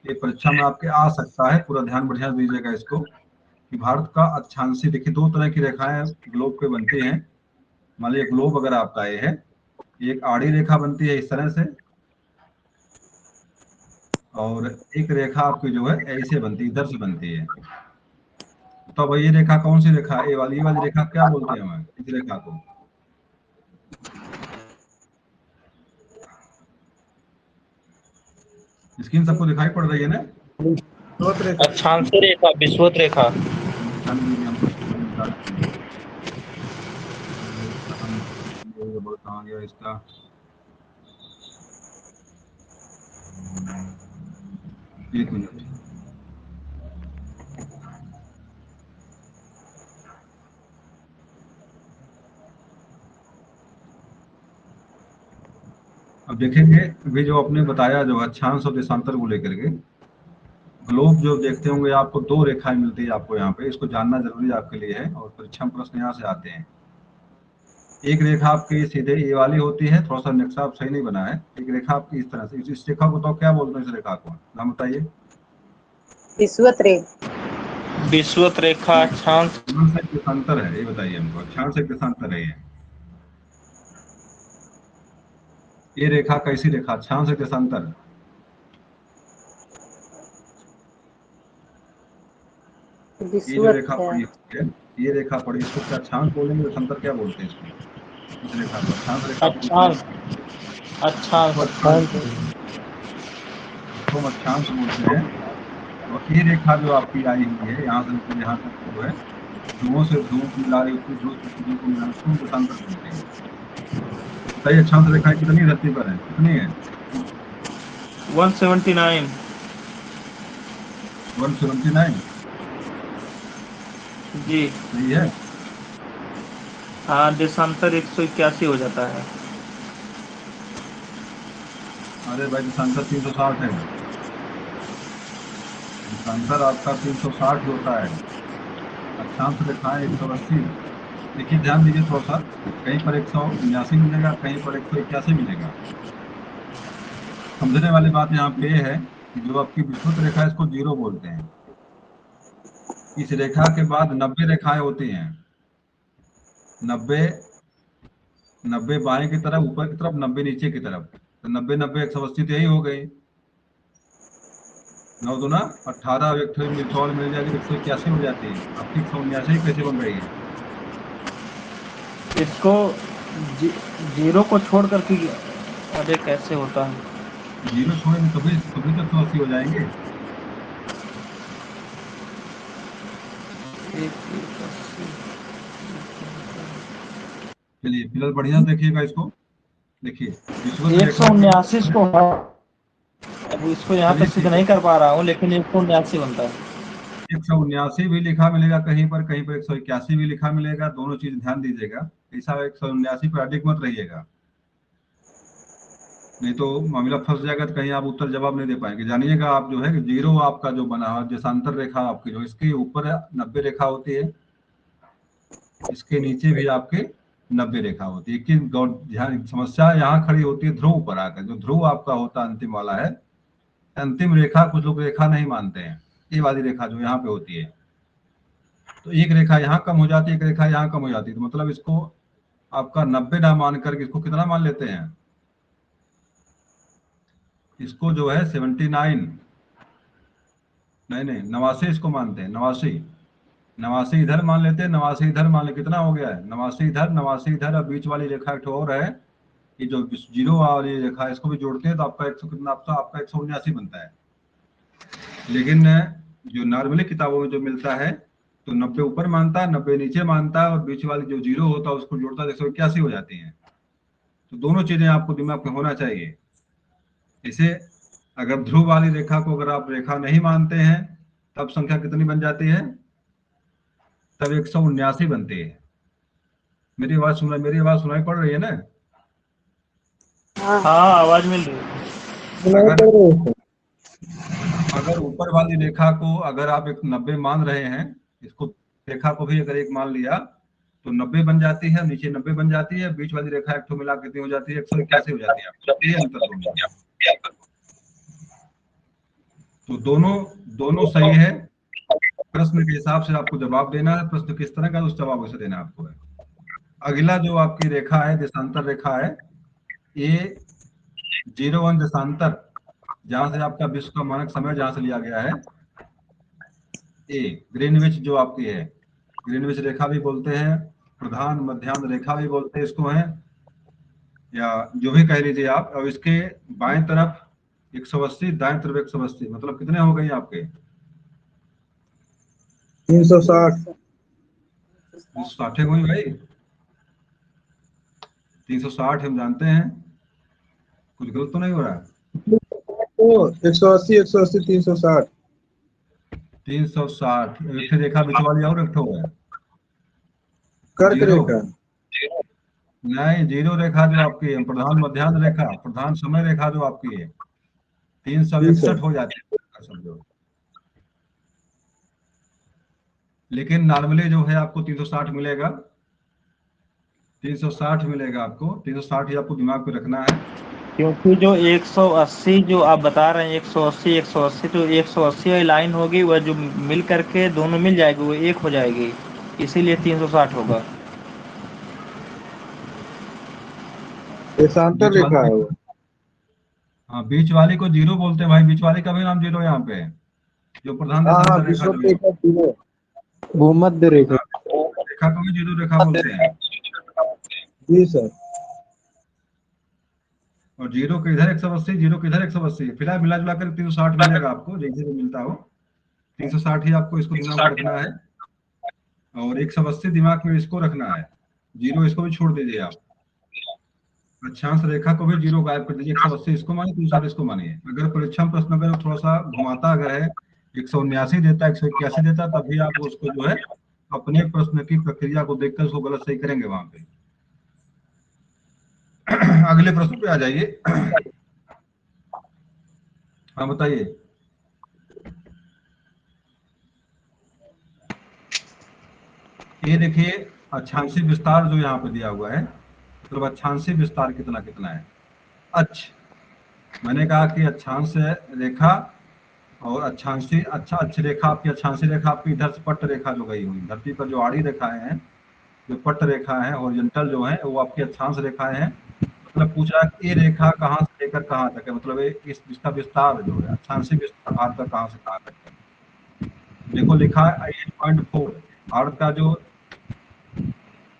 ये परीक्षा में आपके आ सकता है। पूरा ध्यान बढ़िया दीजिएगा इसको कि भारत का अक्षांशीय, देखिए दो तरह की रेखाएं ग्लोब पे बनती हैं। मान लीजिए ग्लोब अगर आपका ये है, एक आड़ी रेखा बनती है इस तरह से, और एक रेखा आपकी जो है ऐसे बनती है, इधर से बनती है। तो अब ये रेखा कौन सी रेखा है? ये वाली रेखा क्या बोलते हैं हमें इस रेखा को? स्क्रीन सबको दिखाई पड़ रही है ना?
अक्षांशीय रेखा, विषुवत रेखा।
कहाँ गया इसका? एक मिनट। अब देखेंगे अभी जो आपने बताया जो अक्षांश और देशांतर को लेकर के, ग्लोब जो देखते होंगे आपको दो रेखाएं मिलती है आपको यहाँ पे, इसको जानना जरूरी आपके लिए है और परीक्षा में प्रश्न यहाँ से आते हैं। एक रेखा आपकी सीधे ये वाली होती है, थोड़ा सा नक्शा आप सही नहीं बना है। एक रेखा आपकी इस तरह से, इस रेखा को तो क्या बोलते हैं? इस रेखा को नाम बताइए।
विषुवत रेखा।
विषुवत रेखा अक्षांश
से देशांतर है, ये बताइए हमको। अक्षांश से देशांतर है ये रेखा कैसी रेखा? अक्षांश से देशांतर। ये जो रेखा पड़ी है, ये रेखा पड़ी, इसको क्या अक्षांश बोलेंगे? देशांतर क्या बोलते हैं इसको? इस रेखा को अक्षांश रेखा
अक्षांश
तो अक्षांश बोलते हैं। और ये रेखा जो आपकी आई हुई है यहाँ से यहाँ तक जो है, ध्रुवों से ध्रुव को मिला रही, उत्तरी ध्रुव से उत्तरी ध्रुव को मिला, उसको देशांतर बोलते हैं। सही अक्षांश रेखा कितनी धरती पर है? कितनी है?
179।
179
जी
सही है।
हाँ, देशांतर 181 हो जाता है।
अरे भाई देशांतर 360 है, देशांतर आपका 360 होता है। अक्षांश रेखाएं 180। देखिए ध्यान दीजिए थोड़ा सा, कहीं पर 179 मिलेगा, कहीं पर 181 मिलेगा। समझने वाली बात यहाँ पे है कि जो आपकी विस्तृत रेखा है इसको जीरो बोलते हैं। इस रेखा के बाद 90 रेखाएं होती हैं। 90 90 बाएं की तरफ ऊपर की तरफ, 90 नीचे की तरफ, तो 90 90 180 तो यही हो गई। 9 दूना 18, 100 मिल जाएगी, 181 हो जाती है। आपकी 179 कैसे बन रही है?
इसको जीरो को छोड़ करके, अरे कैसे होता है?
जीरो छोड़ेंगे तभी तभी तो 180 हो जाएंगे। चलिए फिलहाल बढ़िया देखिएगा इसको। देखिए विषुवत
एक सौ
रेखा
उन्यासी इसको है। अब इसको यहाँ पे सिद्ध नहीं कर पा रहा हूँ, लेकिन 179 बनता है।
179 भी लिखा मिलेगा कहीं पर 181 भी लिखा मिलेगा। दोनों चीज ध्यान दीजिएगा। ऐसा 179 पर अधिक मत रहिएगा, नहीं तो मामला फंस जाएगा, तो कहीं आप उत्तर जवाब नहीं दे पाएंगे। जानिएगा आप जो है कि जीरो आपका जो बना है देशांतर रेखा आपकी, जो इसके ऊपर 90 रेखा होती है, इसके नीचे भी आपके 90 रेखा होती है। कि ध्यान समस्या यहाँ खड़ी होती है ध्रुव पर आकर। जो ध्रुव आपका होता अंतिम वाला है, अंतिम रेखा कुछ लोग रेखा नहीं मानते हैं। ये वाली रेखा जो यहाँ पे होती है, तो एक रेखा यहाँ कम हो जाती है, एक रेखा यहाँ कम हो जाती है, तो मतलब इसको आपका 90 ना मान करके इसको कितना मान लेते हैं? इसको जो है 79, नहीं 89 इसको मानते हैं। 89 इधर मान लेते हैं, 89 इधर मान ले। कितना हो गया है? 89 इधर, 89 इधर, और बीच वाली रेखा एक और है, ये जो जीरो वाली रेखा है, इसको भी जोड़ते हैं तो आपका 100 कितना, आपका 179 बनता है। लेकिन जो नॉर्मली किताबों में जो मिलता है, तो 90 ऊपर मानता है, 90 नीचे मानता है, और बीच वाली जो जीरो होता है उसको जोड़ता है, 181 हो जाती है। तो दोनों चीजें आपको दिमाग में होना चाहिए। इसे अगर ध्रुव वाली रेखा को अगर आप रेखा नहीं मानते हैं, तब संख्या कितनी बन जाती है? तब 179 बनती है। मेरी आवाज सुनाई पड़ रही है ना?
हाँ
हाँ, आवाज मिल रही है।
अगर ऊपर वाली रेखा को अगर आप एक 90 मान रहे हैं, इसको रेखा को भी अगर एक मान लिया तो 90 बन जाती है, नीचे 90 बन जाती है, बीच वाली रेखा एक ठो मिला कितनी हो जाती है? 181 हो जाती है। ये अंतर दोनों, तो दोनों सही है। प्रश्न के हिसाब से आपको जवाब देना है। प्रश्न किस तरह का, उस जवाब उसे देना आपको है। अगला जो आपकी रेखा है, देशांतर रेखा है, ये 01 देशांतर, जहां से आपका विश्व का मानक समय जहां से लिया गया है, ए ग्रीनविच जो आपकी है, ग्रीनविच रेखा भी बोलते हैं, प्रधान मध्यान्ह रेखा भी बोलते हैं इसको, है या जो भी कह लीजिए आप। और इसके बाएं तरफ 180, दाएं तरफ 180, मतलब कितने हो गए आपके?
360।
360 हुई भाई। 360 हम जानते हैं, कुछ गलत तो नहीं हो रहा है?
180 180 360।
360 एक रेखा बीच वाली और एक ठो है
कर्क
जीरो।
रेखा।
नहीं, जीरो रेखा जो आपकी है, प्रधान मध्यान्ह रेखा, प्रधान समय रेखा जो आपकी है, 361 हो जाती है समझो। लेकिन नॉर्मली जो है आपको 360 मिलेगा, 360 मिलेगा आपको। 360 ही आपको दिमाग पे रखना है।
क्योंकि जो 180 जो आप बता रहे हैं, 180 तो 180 वाली लाइन होगी, वह जो मिल करके दोनों मिल जाएगी, वो एक हो जाएगी, इसीलिए 360 होगा।
देशांतर रेखा है वो।
हाँ, बीच वाली को जीरो बोलते हैं भाई। बीच वाली का भी नाम जीरो यहाँ पे है, जो प्रधान देशांतर रेखा
विश्व
जो है,
रेखा जीरो, भूमध्य रेखा।
रेखा को भी जीरो रेखा बोलते हैं।
जी सर।
और जीरो के इधर 180, जीरो के इधर 180, फिलहाल मिला जुला कर 360 मिलेगा आपको, जैसे भी मिलता हो। 360 ही आपको इसको दिमाग में रखना है, और 180 दिमाग में इसको रखना है। जीरो इसको भी छोड़ दीजिए आप। अक्षांश रेखा को भी जीरो गायब कर दीजिए। 180 इसको मानिए, 360 इसको मानिए। अगर परीक्षा प्रश्न अगर थोड़ा सा घुमाता अगर है, 179 देता, 181 देता, तभी आप उसको जो है अपने प्रश्न की प्रक्रिया को देखकर उसको गलत सही करेंगे वहां पे। अगले प्रश्न पे आ जाइए। हाँ बताइए। ये देखिए अक्षांशीय विस्तार जो यहाँ पे दिया हुआ है, तो अक्षांशीय विस्तार कितना कितना है। अच्छा, मैंने कहा कि अक्षांश रेखा और अक्षांशी अच्छी रेखा आपकी, अक्षांशी रेखा आपकी इधर से पट्ट रेखा जो गई हुई धरती पर जो आड़ी रेखाएं हैं, जो पट्ट रेखा है, ओरिजेंटल जो है वो आपकी अक्षांश रेखाएं हैं। मतलब पूछ रहा है कि ये रेखा कहाँ से लेकर कहाँ तक है, मतलब इस इसका विस्तार जो है अक्षांशी विस्तार भारत का कहाँ से कहाँ तक है। देखो लिखा है 8.4, भारत का जो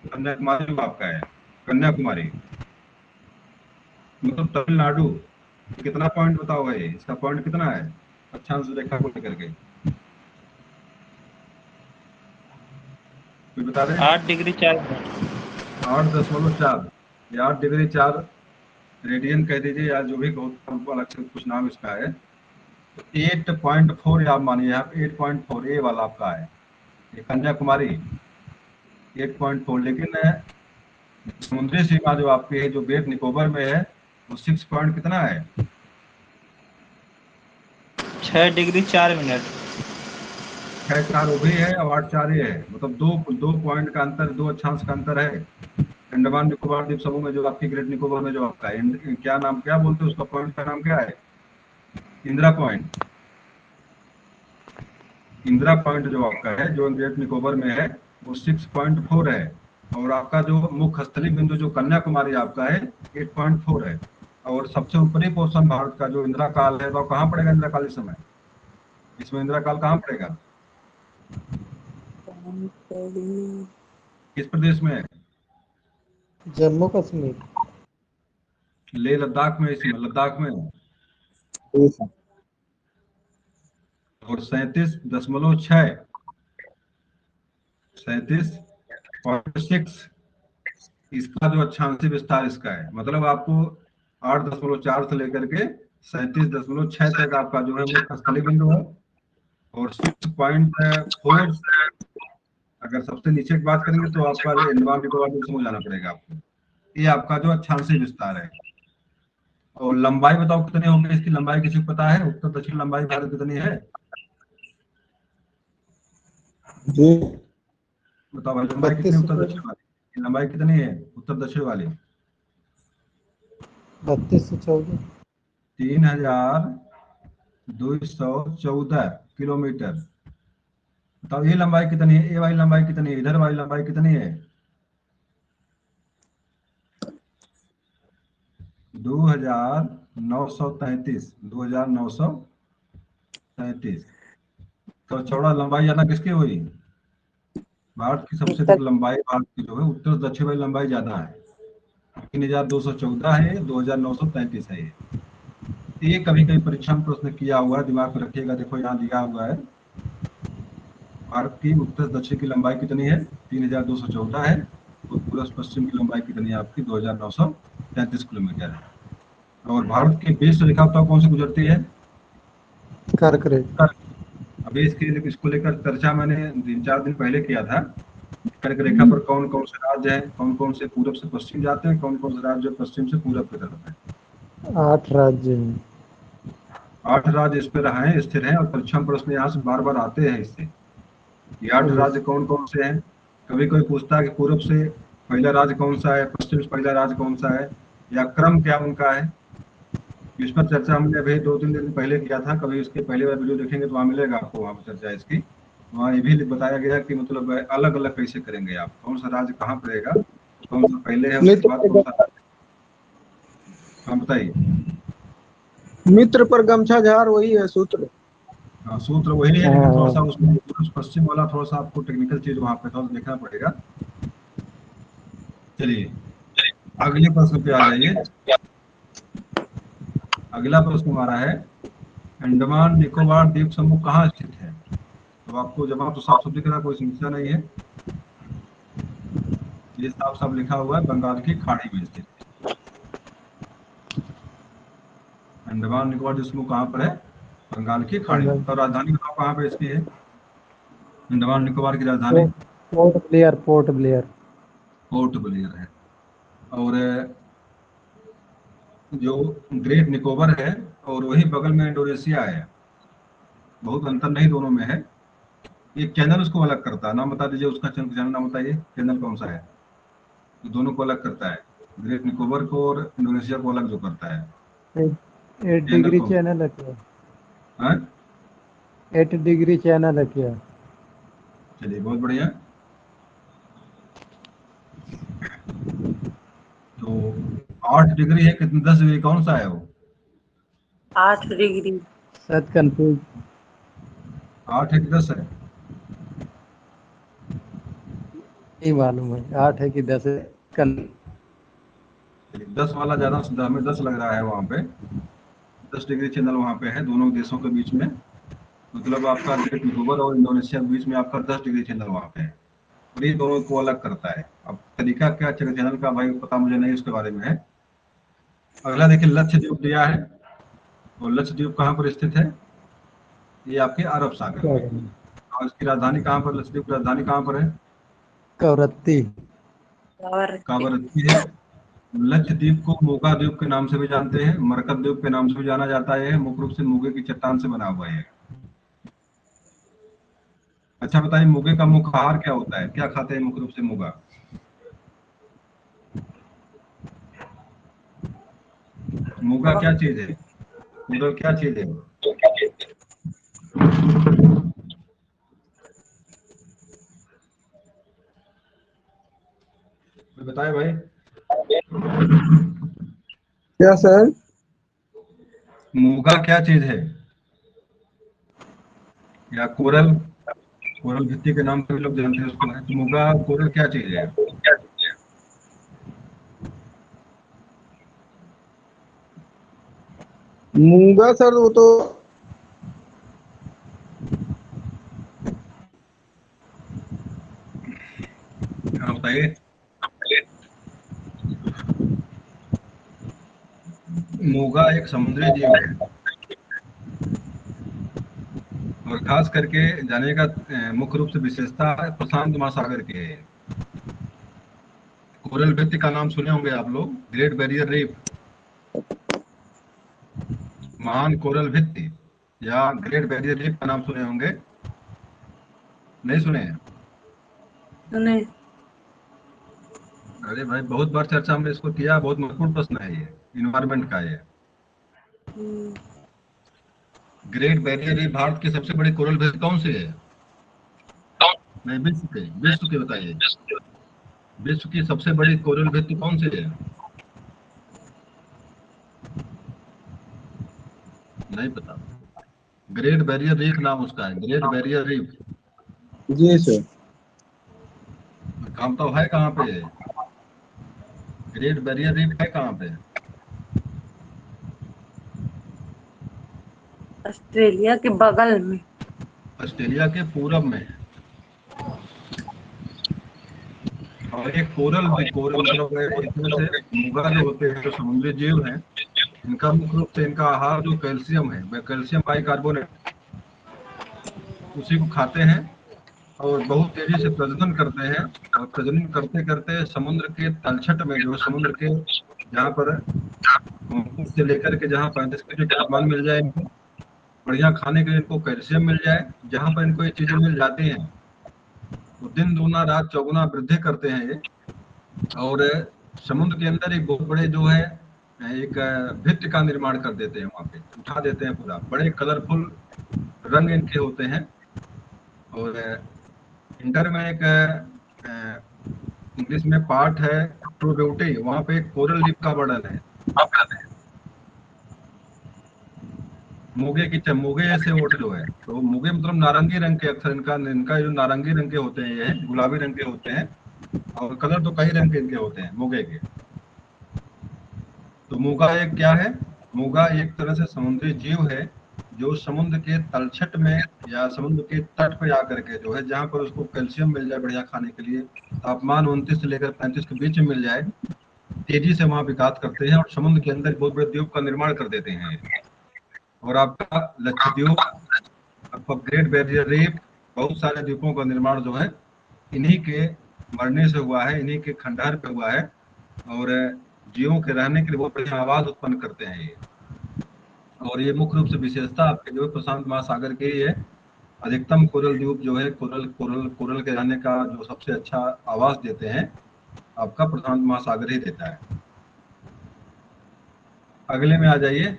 कन्याकुमारी जो आपका है, कन्याकुमारी मतलब तमिलनाडु, कितना पॉइंट बताओ भाई, इसका पॉइंट कितना है अक्षांश रेखा को लेकर के, कोई बता दें?
8 डिग्री 4 मिनट।
8.4 या 8 डिग्री 4 रेडियन कह दीजिए, या जो भी कहो, हमको अलग से कुछ नाम इसका है। तो 8.4 आप मानिए, आप 8.4 ए वाला आपका है ये कन्याकुमारी 8.4। लेकिन समुद्री सीमा जो आपकी है जो ग्रेट निकोबर में है वो 6 पॉइंट कितना है,
6 डिग्री 4 मिनट।
6.4 वो भी है और 8.4 ये है, मतलब दो पॉइंट का अंतर, दो अक्षांश का अंतर है। अंडमान निकोबार द्वीप समूह में जो आपकी ग्रेट निकोबार में जो आपका है, क्या नाम, क्या बोलते हैं उसका पॉइंट का नाम क्या है, इंदिरा पॉइंट। इंदिरा पॉइंट जो आपका है जो ग्रेट निकोबार में है वो 6.4 है। और आपका जो मुख्य स्थलीय बिंदु जो कन्याकुमारी आपका है 8.4 है। और सबसे ऊपरी पोर्शन भारत का जो इंदिरा काल है, तो कहाँ पड़ेगा इंदिरा काल इस समय, इसमें इंदिरा काल कहाँ पड़ेगा, किस प्रदेश में है,
जम्मू कश्मीर।
लेह लद्दाख में, इसमें लद्दाख में।
जी सर।
और 37.6, 37.6 इसका जो अक्षांशी विस्तार इसका है, मतलब आपको 8.4 से लेकर के 37.6 तक आपका जो है वो स्थलीय बिंदु है। और 6.4 अगर सबसे नीचे की बात करेंगे तो आपका जो अंडमान निकोबार द्वीप समूह जाना पड़ेगा आपको। ये आपका जो अक्षांशी विस्तार है। और लंबाई बताओ कितनी होगी इसकी, लंबाई किसी को पता है, उत्तर दक्षिण लंबाई भारत कितनी है,
जी
बताओ भाई लंबाई कितनी
32
उत्तर
से
दक्षिण वाली, लंबाई कितनी है उत्तर दक्षिण वाली,
32 से 14।
3,214 किलोमीटर। बताओ ये लंबाई कितनी है, ये वाली लंबाई कितनी है, इधर वाली लंबाई कितनी है, 2,933, 2,933। तो चौड़ा लंबाई ज्यादा किसकी हुई, भारत की सबसे अधिक लंबाई भारत की जो है उत्तर दक्षिण वाली लंबाई ज्यादा है, 3,214 है, 2,933 है ये कभी कभी परीक्षा में प्रश्न किया हुआ है, दिमाग में रखिएगा। देखो यहाँ दिया हुआ है भारत की उत्तर दक्षिण की लंबाई कितनी है, 3,214 है, और पूर्व पश्चिम की लंबाई कितनी है आपकी, 2,933 किलोमीटर है। और भारत की बीस रेखा बताओ कौन सी गुजरती है,
कर्क रेखा।
अभी इसको लेकर चर्चा मैंने 3-4 दिन पहले किया था। कर्क रेखा पर कौन कौन से राज्य हैं, कौन कौन से पूरब से पश्चिम जाते हैं, कौन कौन से राज्य पश्चिम से पूरब की तरफ है।
8 राज्य हैं।
8 राज्य इस पर हैं, स्थिर हैं, और परीक्षा प्रश्न यहाँ से बार बार आते हैं इससे। ये 8 राज्य कौन कौन से हैं, कभी कोई पूछता है कि पूरब से पहला राज्य कौन सा है, पश्चिम से पहला राज्य कौन सा है, या क्रम क्या उनका है। इस पर चर्चा हमने अभी 2-3 दिन पहले किया था, कभी इसके पहले वाला वीडियो देखेंगे तो वहाँ मिलेगा आपको, वहाँ पर चर्चा इसकी। वहाँ ये भी बताया गया कि मतलब अलग अलग कैसे करेंगे आप, कौन सा राज्य कहाँ पड़ेगा, कौन सा पहले है उसके बाद कौन सा। हाँ बताइए।
मित्र पर गमछा झार वही है सूत्र।
हाँ सूत्र वही है, लेकिन थोड़ा सा उसमें पश्चिम वाला थोड़ा सा आपको टेक्निकल चीज वहाँ पे थोड़ा सा देखना पड़ेगा। चलिए अगले प्रश्न पे आ जाइए। अगला प्रश्न हमारा है अंडमान निकोबार द्वीप समूह कहाँ स्थित है। तो आपको जवाब तो साफ साफ दिख रहा, कोई समस्या नहीं है, ये साफ साफ लिखा हुआ है, बंगाल की खाड़ी में स्थित है। अंडमान निकोबार द्वीप समूह कहाँ पर है, बंगाल की खाड़ी में। तो राजधानी बताओ कहाँ पे इसकी है, अंडमान निकोबार की राजधानी
port Blair. Port Blair.
Port Blair है। और जो ग्रेट निकोबार है और वही बगल में इंडोनेशिया है, बहुत अंतर नहीं दोनों में है। ये चैनल उसको अलग करता है, नाम बता दीजिए उसका, चैनल नाम बताइए, चैनल कौन सा है जो दोनों को अलग करता है, ग्रेट निकोबार को और इंडोनेशिया को अलग जो करता है,
8
चैनल
डिग्री
कौन
चैनल है क्या?
सा है?
8 डिग्री चैनल है क्या?
चलिए बहुत बढ़िया। तो 8 डिग्री है कितने 10 डिग्री कौन सा है वो?
8 डिग्री।
शायद कंफ्यूज।
8 है कि 10 है?
नहीं मालूम है 8 है कि 10 है। कल
10 वाला ज्यादा हमें 10 लग रहा है वहां पे। 10 डिग्री चैनल वहां पे है दोनों देशों के बीच में। मतलब आपका ग्रेट निकोबार और इंडोनेशिया के बीच में आपका 10 डिग्री चैनल वहां पे है। और ये दोनों को अलग करता है। अब तरीका क्या चैनल का भाई पता मुझे नहीं उसके बारे में है। अगला देखिए लक्षद्वीप दिया है। और लक्षद्वीप कहाँ पर स्थित है? ये आपके अरब सागर
क्या
में।
करना?
और इसकी राजधानी कहाँ पर, लक्षद्वीप की राजधानी कहाँ पर है?
कवरत्ती।
और
कावरत्ती है। लक्षद्वीप को मोगा द्वीप के नाम से भी जानते हैं, मरकत द्वीप के नाम से भी जाना जाता है। मुख्य रूप से मोगे की चट्टान से बना हुआ है। अच्छा बताइए मोगे का मुख्य आहार क्या होता है, क्या खाते हैं मुख्य रूप से मोगा? मोगा क्या चीज है? नूडल क्या चीज है? कोई बताए भाई।
क्या सर?
मोगा क्या चीज है? या कोरल, कोरल भित्ति के नाम से भी लोग जानते हैं उसको है। तो मोगा कोरल क्या चीज है?
मूंगा सर वो तो
हाँ बताइए। मोगा एक समुद्री जीव है। और खास करके जाने का मुख्य रूप से विशेषता है प्रशांत महासागर के है। कोरल भित्ति का नाम सुने होंगे आप लोग, ग्रेट बैरियर रीफ, महान कोरल भित्ति या ग्रेट बैरियर रीफ का नाम सुने होंगे। नहीं सुने हैं?
सुने।
अरे भाई बहुत बार चर्चा हमने इसको किया, बहुत महत्वपूर्ण प्रश्न है ये इन्वायरमेंट का। ये
हम्म,
ग्रेट बैरियर रीफ भारत की सबसे बड़ी कोरल भित्ति कौन सी है? नहीं विश्व के बताइए। विश्व की सबसे बड़ी कोरल भित्ति कौन सी है? नहीं पता। ग्रेट बैरियर रीफ नाम उसका है, ग्रेट बैरियर रीफ।
जी सर।
काम तो है कहाँ पे? ग्रेट बैरियर रीफ है कहाँ पे?
ऑस्ट्रेलिया के बगल में।
ऑस्ट्रेलिया के पूरब में है। और ये कोरल भी कोरल मतलब एक तरह से मूंगा जो होते हैं जो समुद्री जीव हैं, इनका मुख्य रूप से इनका आहार जो कैल्शियम है, वह कैल्शियम बाइकार्बोनेट, उसी को खाते हैं। और बहुत तेजी से प्रजनन करते हैं। और प्रजनन करते करते समुद्र के तलछट में जो समुद्र के जहाँ पर 29 से लेकर के जहाँ 35 के जो तापमान मिल जाए इनको, बढ़िया खाने के लिए इनको कैल्शियम मिल जाए, जहाँ पर इनको ये चीजें मिल जाती हैं तो दिन दूना रात चौगुना वृद्धि करते हैं ये। और समुद्र के अंदर एक बहुत बड़े जो है एक भित्ति का निर्माण कर देते हैं, वहां पे उठा देते हैं पूरा, बड़े कलरफुल रंग इनके होते हैं। और इंटर में एक इंग्लिश में पार्ट है ट्रू ब्यूटी, वहां पे एक कोरल रीफ का वर्णन है। मोगे जैसे ओठ जो है, तो मोगे मतलब नारंगी रंग के, अक्सर इनका इनका जो नारंगी रंग के होते हैं, ये गुलाबी रंग के होते हैं। और कलर तो कई रंग के इनके होते हैं मोगे के। तो मूंगा एक क्या है? मूंगा एक तरह से समुद्री जीव है जो समुद्र के तलछट में या समुद्र के तट पे आकर के जो है, जहां पर उसको कैल्शियम मिल जाए बढ़िया खाने के लिए, तापमान 29 से लेकर 35 के बीच में मिल जाए, तेजी से वहां विकास करते हैं और समुद्र के अंदर बहुत बड़े द्वीप का निर्माण कर देते हैं। और आपका लक्षद्वीप, आपका ग्रेट बैरियर रीफ, बहुत सारे द्वीपों का निर्माण जो है इन्हीं के मरने से हुआ है, इन्हीं के खंडहर पे हुआ है। और जीवों के रहने के लिए बहुत बढ़िया आवाज उत्पन्न करते हैं ये। और ये मुख्य रूप से विशेषता आपके जो है प्रशांत महासागर के ही है। अधिकतम कोरल द्वीप जो है कोरल कोरल कोरल के रहने का जो सबसे अच्छा आवाज देते हैं, आपका प्रशांत महासागर ही देता है। अगले में आ जाइए।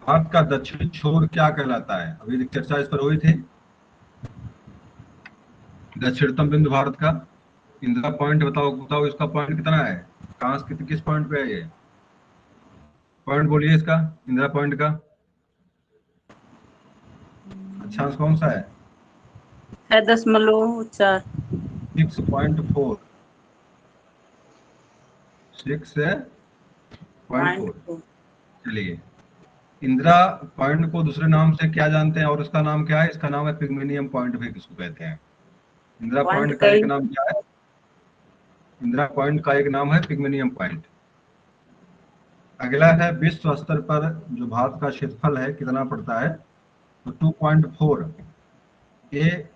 भारत का दक्षिणी छोर क्या कहलाता है? अभी चर्चा इस पर हुई थी। दक्षिणतम बिंदु भारत का इंदिरा पॉइंट बताओ, बताओ इसका पॉइंट कितना है? कहाँ से किस पॉइंट पे है ये पॉइंट? बोलिए इसका, इंदिरा पॉइंट का अक्षांश कौन सा है?
6.4।
6.4। 6.4। चलिए, इंदिरा पॉइंट को दूसरे नाम से क्या जानते हैं और इसका नाम क्या है? इसका नाम है पिग्मेनियम पॉइंट भी किसको कहते हैं। इंदिरा
पॉइंट
पॉइंट का एक नाम क्या है? इंदिरा पॉइंट का एक नाम है पिग्मेनियम पॉइंट। अगला है विश्व स्तर पर जो भारत का क्षेत्रफल है कितना पड़ता है? तो 2.4। ये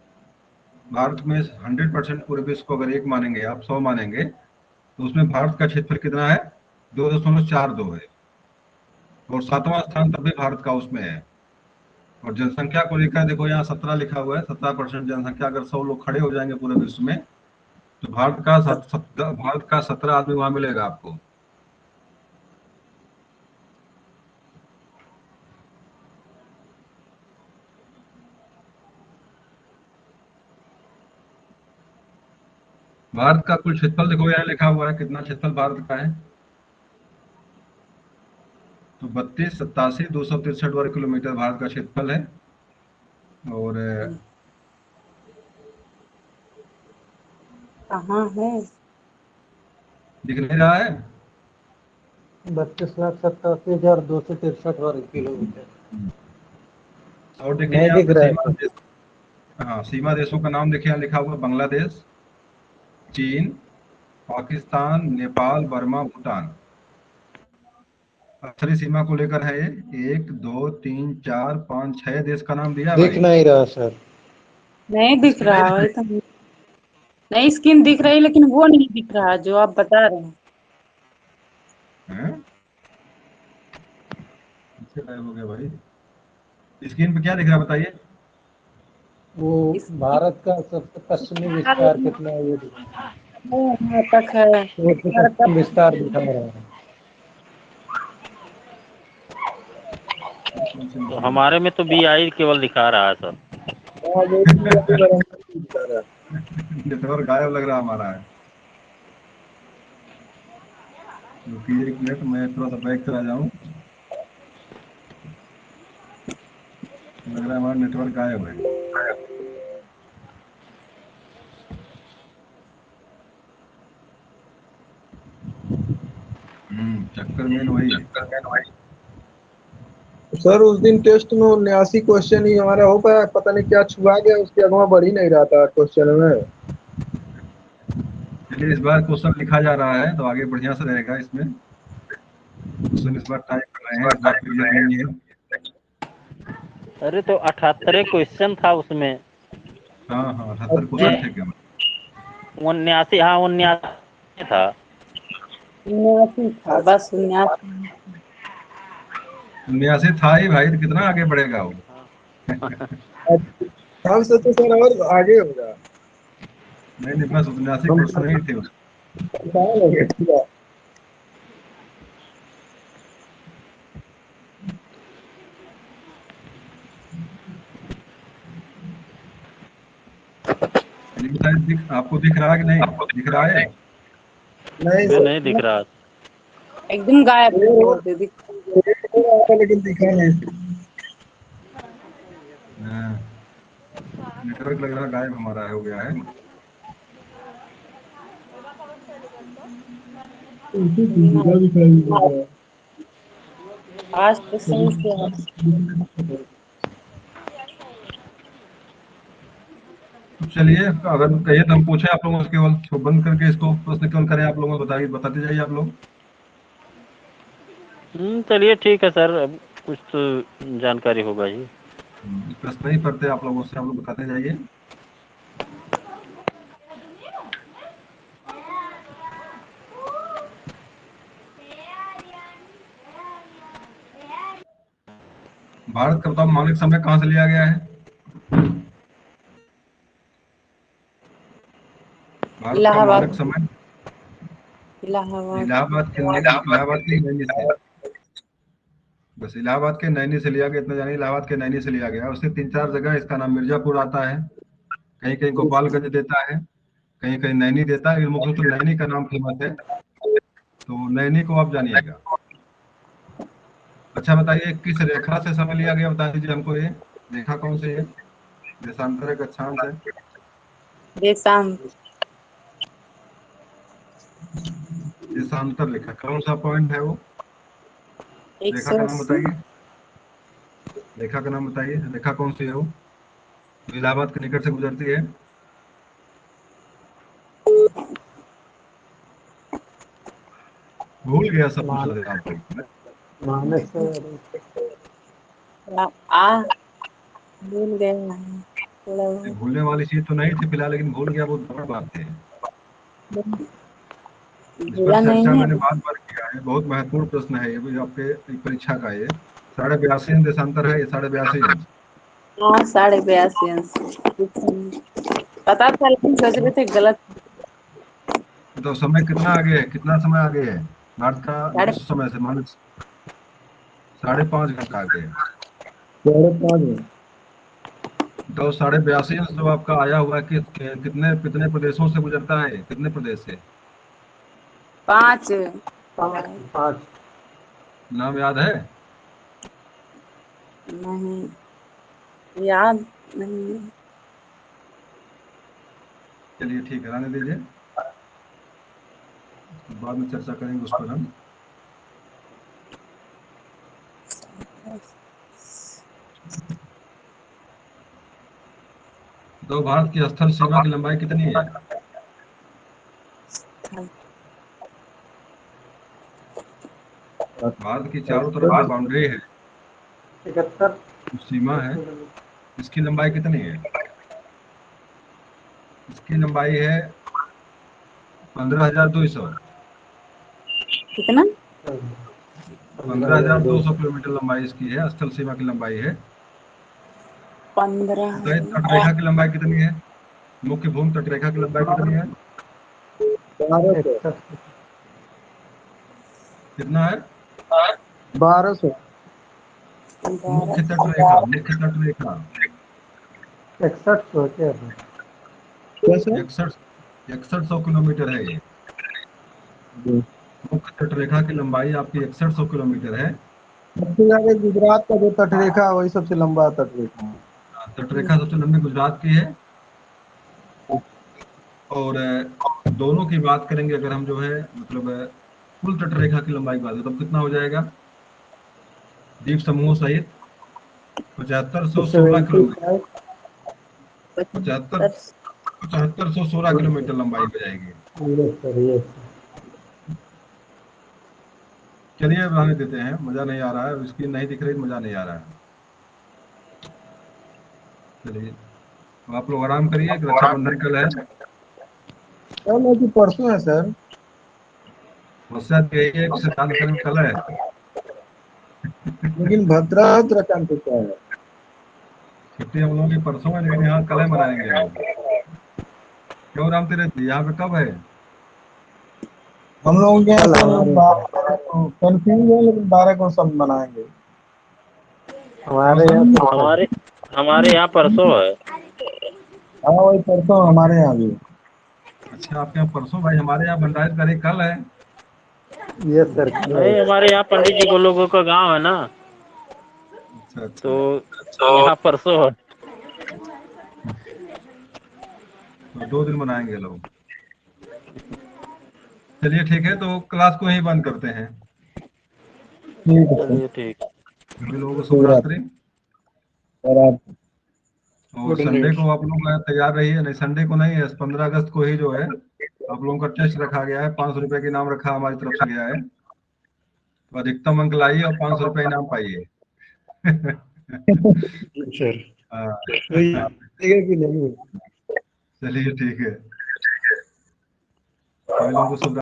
भारत में 100% पूरे विश्व को अगर एक मानेंगे आप, 100 मानेंगे, तो उसमें भारत का क्षेत्रफल कितना है? 2.42 है। और 7वां स्थान तब भी भारत का उसमें है। और जनसंख्या को लेकर देखो, यहाँ 17 लिखा हुआ है। 17% जनसंख्या, अगर 100 लोग खड़े हो जाएंगे पूरे विश्व में, तो भारत का 17 आदमी वहां मिलेगा आपको। भारत का कुल क्षेत्रफल देखो, यहाँ लिखा हुआ है कितना क्षेत्रफल भारत का है। तो 32,87,263 वर्ग किलोमीटर भारत का क्षेत्रफल है। और
कहाँ है?
दिख नहीं रहा है?
32,87,263 वर्ग किलोमीटर।
और देखिए
नहीं
यहाँ
दिख
पे
रहा
सीमा
है।
देश, हाँ सीमा देशों का नाम देखिए, यहाँ लिखा हुआ बांग्लादेश, चीन, पाकिस्तान, नेपाल, बर्मा, भूटान। अक्षरी सीमा को लेकर है ये 1 2 3 4 5 6 देश का नाम दिया है
दिख
भाई।
नहीं रहा सर।
नहीं दिख
इसमें नहीं
रहा
दिख
है तो। नहीं, स्क्रीन दिख रही लेकिन वो नहीं दिख रहा जो आप बता रहे हैं।
रहा है? इससे गायब हो गया भाई। स्क्रीन पे क्या दिख रहा है बताइए?
वो
इसकी
भारत का सबसे पश्चिमी विस्तार कितना है ये दिख रहा
वहाँ तक है।
है। सबसे पश्चिम विस्तार दिखा रहा है।
तो हमारे में तो BI केवल दिखा रहा है सर।
हाँ, वो भी यही बराबर दिखा रहा है।
नेटवर्क गायब लग रहा हमारा है। रुकिए एक मिनट, मैं थोड़ा सा बैक चला जाऊं। लग रहा है हमारा नेटवर्क गायब है। चक्कर मेन वही है।
सर उस दिन टेस्ट में 79 क्वेश्चन ही हमारा हो पाया, पता नहीं क्या छुआ गया, उसके अगवा बढ़ ही नहीं रहा था क्वेश्चन में।
चलिए, इस बार क्वेश्चन लिखा जा रहा है तो आगे बढ़िया से रहेगा। इसमें क्वेश्चन इस बार टाइप कर रहे हैं, इस बार पीडीएफ नहीं है।
अरे तो 78 क्वेश्चन था उसमें।
हाँ हाँ, 78 क्वेश्चन थे क्या?
79, हाँ 79 था।
79 था, बस 79।
79 था ही भाई, तो कितना आगे बढ़ेगा वो?
हमसे तो सर और आगे होगा।
नहीं नहीं, बस 79
हम
क्वेश्चन ही थे उसमें।
परेशान हो गए पूरा।
चलिए शायद आपको दिख रहा है कि नहीं दिख रहा है?
नहीं
मुझे
सर,
नहीं दिख रहा।
एकदम गायब है वो दीदी।
एक हो रहा था लेकिन दिखा नहीं।
हाँ, नेटवर्क लग रहा गायब हमारा हो गया है।
आज तो सही से है।
तो चलिए, अगर कहिए तो हम पूछे आप लोगों से, केवल इसको बंद करके इसको प्रश्न केवल करें आप लोगों को, बताइए, बताते जाइए आप लोग।
चलिए ठीक है सर, अब कुछ तो जानकारी होगा ही।
प्रश्न ही पढ़ते आप लोगों से, आप लोग बताते जाइए। भारत का बताओ मौलिक समय कहाँ से लिया गया है? भारत का
इलाहाबाद।
मौलिक समय
इलाहाबाद।
इलाहाबाद की नैनी से। बस इलाहाबाद के नैनी से लिया गया, इतना जानिए इलाहाबाद के नैनी से लिया गया। उससे 3-4 जगह इसका नाम मिर्जापुर आता है, कहीं कहीं गोपालगंज देता है, कहीं कहीं नैनी देता है, मुख्य रूप से नैनी का नाम फेमस है, तो नैनी को आप जानिएगा। अच्छा बताइए, किस रेखा से समय लिया गया, बता दीजिए हमको। ये रेखा कौन सी है? देशांतर है, अक्षांश है?
देशांत।
देशांतर रेखा कौन सा पॉइंट है वो? रेखा का नाम
180।
बताइए, रेखा का नाम बताइए, रेखा कौन सी है वो जो इलाहाबाद के निकट से गुजरती है? भूल गया, सब पूछ रहे थे आपको।
आ भूल गए हैं। थोड़ा
ये भूलने वाली चीज तो नहीं थी फिलहाल, लेकिन भूल गया बहुत बड़ी बात है। इस पर
भूला नहीं
चर्चा
है।
मैंने बार बार किया है, बहुत महत्वपूर्ण प्रश्न है ये भी आपके परीक्षा का। ये 82.5 अंश देशांतर है, ये 82.5 अंश।
हाँ 82.5 अंश। पता था लेकिन सोच रहे थे गलत।
तो समय कितना आगे है, कितना समय आगे है भारत का
साढ़े
विश्व समय से? मान 5.5 घंटा आगे है।
5.5
तो 82.5 अंश जो आपका आया हुआ है, कितने कितने प्रदेशों से गुजरता है, कितने प्रदेश से?
5।
नाम याद है?
नहीं याद नहीं।
चलिए ठीक है, रहने दीजिए, बाद में चर्चा करेंगे उस पर हम। तो भारत की स्थल सीमा की लंबाई कितनी है? भारत की चारों तरफ जो बाउंड्री है,
71
जो सीमा है, इसकी लंबाई कितनी है? इसकी लंबाई है 15,200।
कितना?
15,200 किलोमीटर लंबाई इसकी है, स्थल सीमा की लंबाई है।
15।
बताइए तटरेखा की लंबाई कितनी है? मुख्य भूमि तटरेखा की लंबाई कितनी है?
1200
कितना है?
1200
मुख्य तटरेखा, मुख्य तटरेखा
6100 क्या है? कैसे?
6100 किलोमीटर है ये। मुख्य तटरेखा की लंबाई आपकी 6100 किलोमीटर है।
सबसे ज्यादा गुजरात का जो तटरेखा है वही सबसे लंबा तटरेखा है।
तटरेखा सबसे लंबी गुजरात की है। और दोनों की बात करेंगे अगर हम, जो है मतलब कुल तटरेखा की लंबाई की बात करें, तब कितना हो जाएगा द्वीप समूह सहित? 7516 किलोमीटर।
75
पचहत्तर 7516 किलोमीटर लंबाई हो जाएगी।
Yes sir, yes.
चलिए अब रहने देते हैं, मजा नहीं आ रहा है, स्क्रीन नहीं दिख रही, मजा नहीं आ रहा है। चलिए अब आप लोग आराम करिए, रक्षाबंधन कल है।
कल है कि परसों है सर?
समस्या तो यही है कि सिद्धांत कर्म कल है।
लेकिन भद्राद्र का क्या है?
छुट्टी हम लोगों की परसों है, लेकिन यहाँ कल है, मनाएंगे हम लोग। क्यों राम तेरे यहाँ पे कब है?
हम लोग के कंफ्यूज है, लेकिन 12 को सब मनाएंगे। हमारे यहाँ तो
हमारे हमारे यहाँ परसों है।
हाँ वही परसों हमारे यहाँ भी।
अच्छा आपके यहाँ परसों, भाई हमारे यहाँ भंडारी तारीख कल है।
Yes sir.
नहीं, हमारे यहाँ पंडित जी को लोगों का गांव है ना,
अच्छा अच्छा।
तो यहाँ परसों है।
तो 2 दिन मनाएंगे लोग। चलिए ठीक है, तो क्लास को यहीं बंद करते हैं।
ठीक है सर।
चलिए ठीक।
सभी लोगों को शुभ
शिवरात्रि।
रात्रि।
और आप
और संडे को आप लोग तैयार रहिए, नहीं संडे को नहीं है, 15 अगस्त को ही जो है आप लोगों का टेस्ट रखा गया है। 500 रुपये का इनाम रखा हमारी तरफ से गया है, तो अधिकतम अंक लाइए और 500 रुपये इनाम पाइए।
सर
हाँ,
ठीक है कि नहीं?
चलिए ठीक है, सभी लोगों को शुभ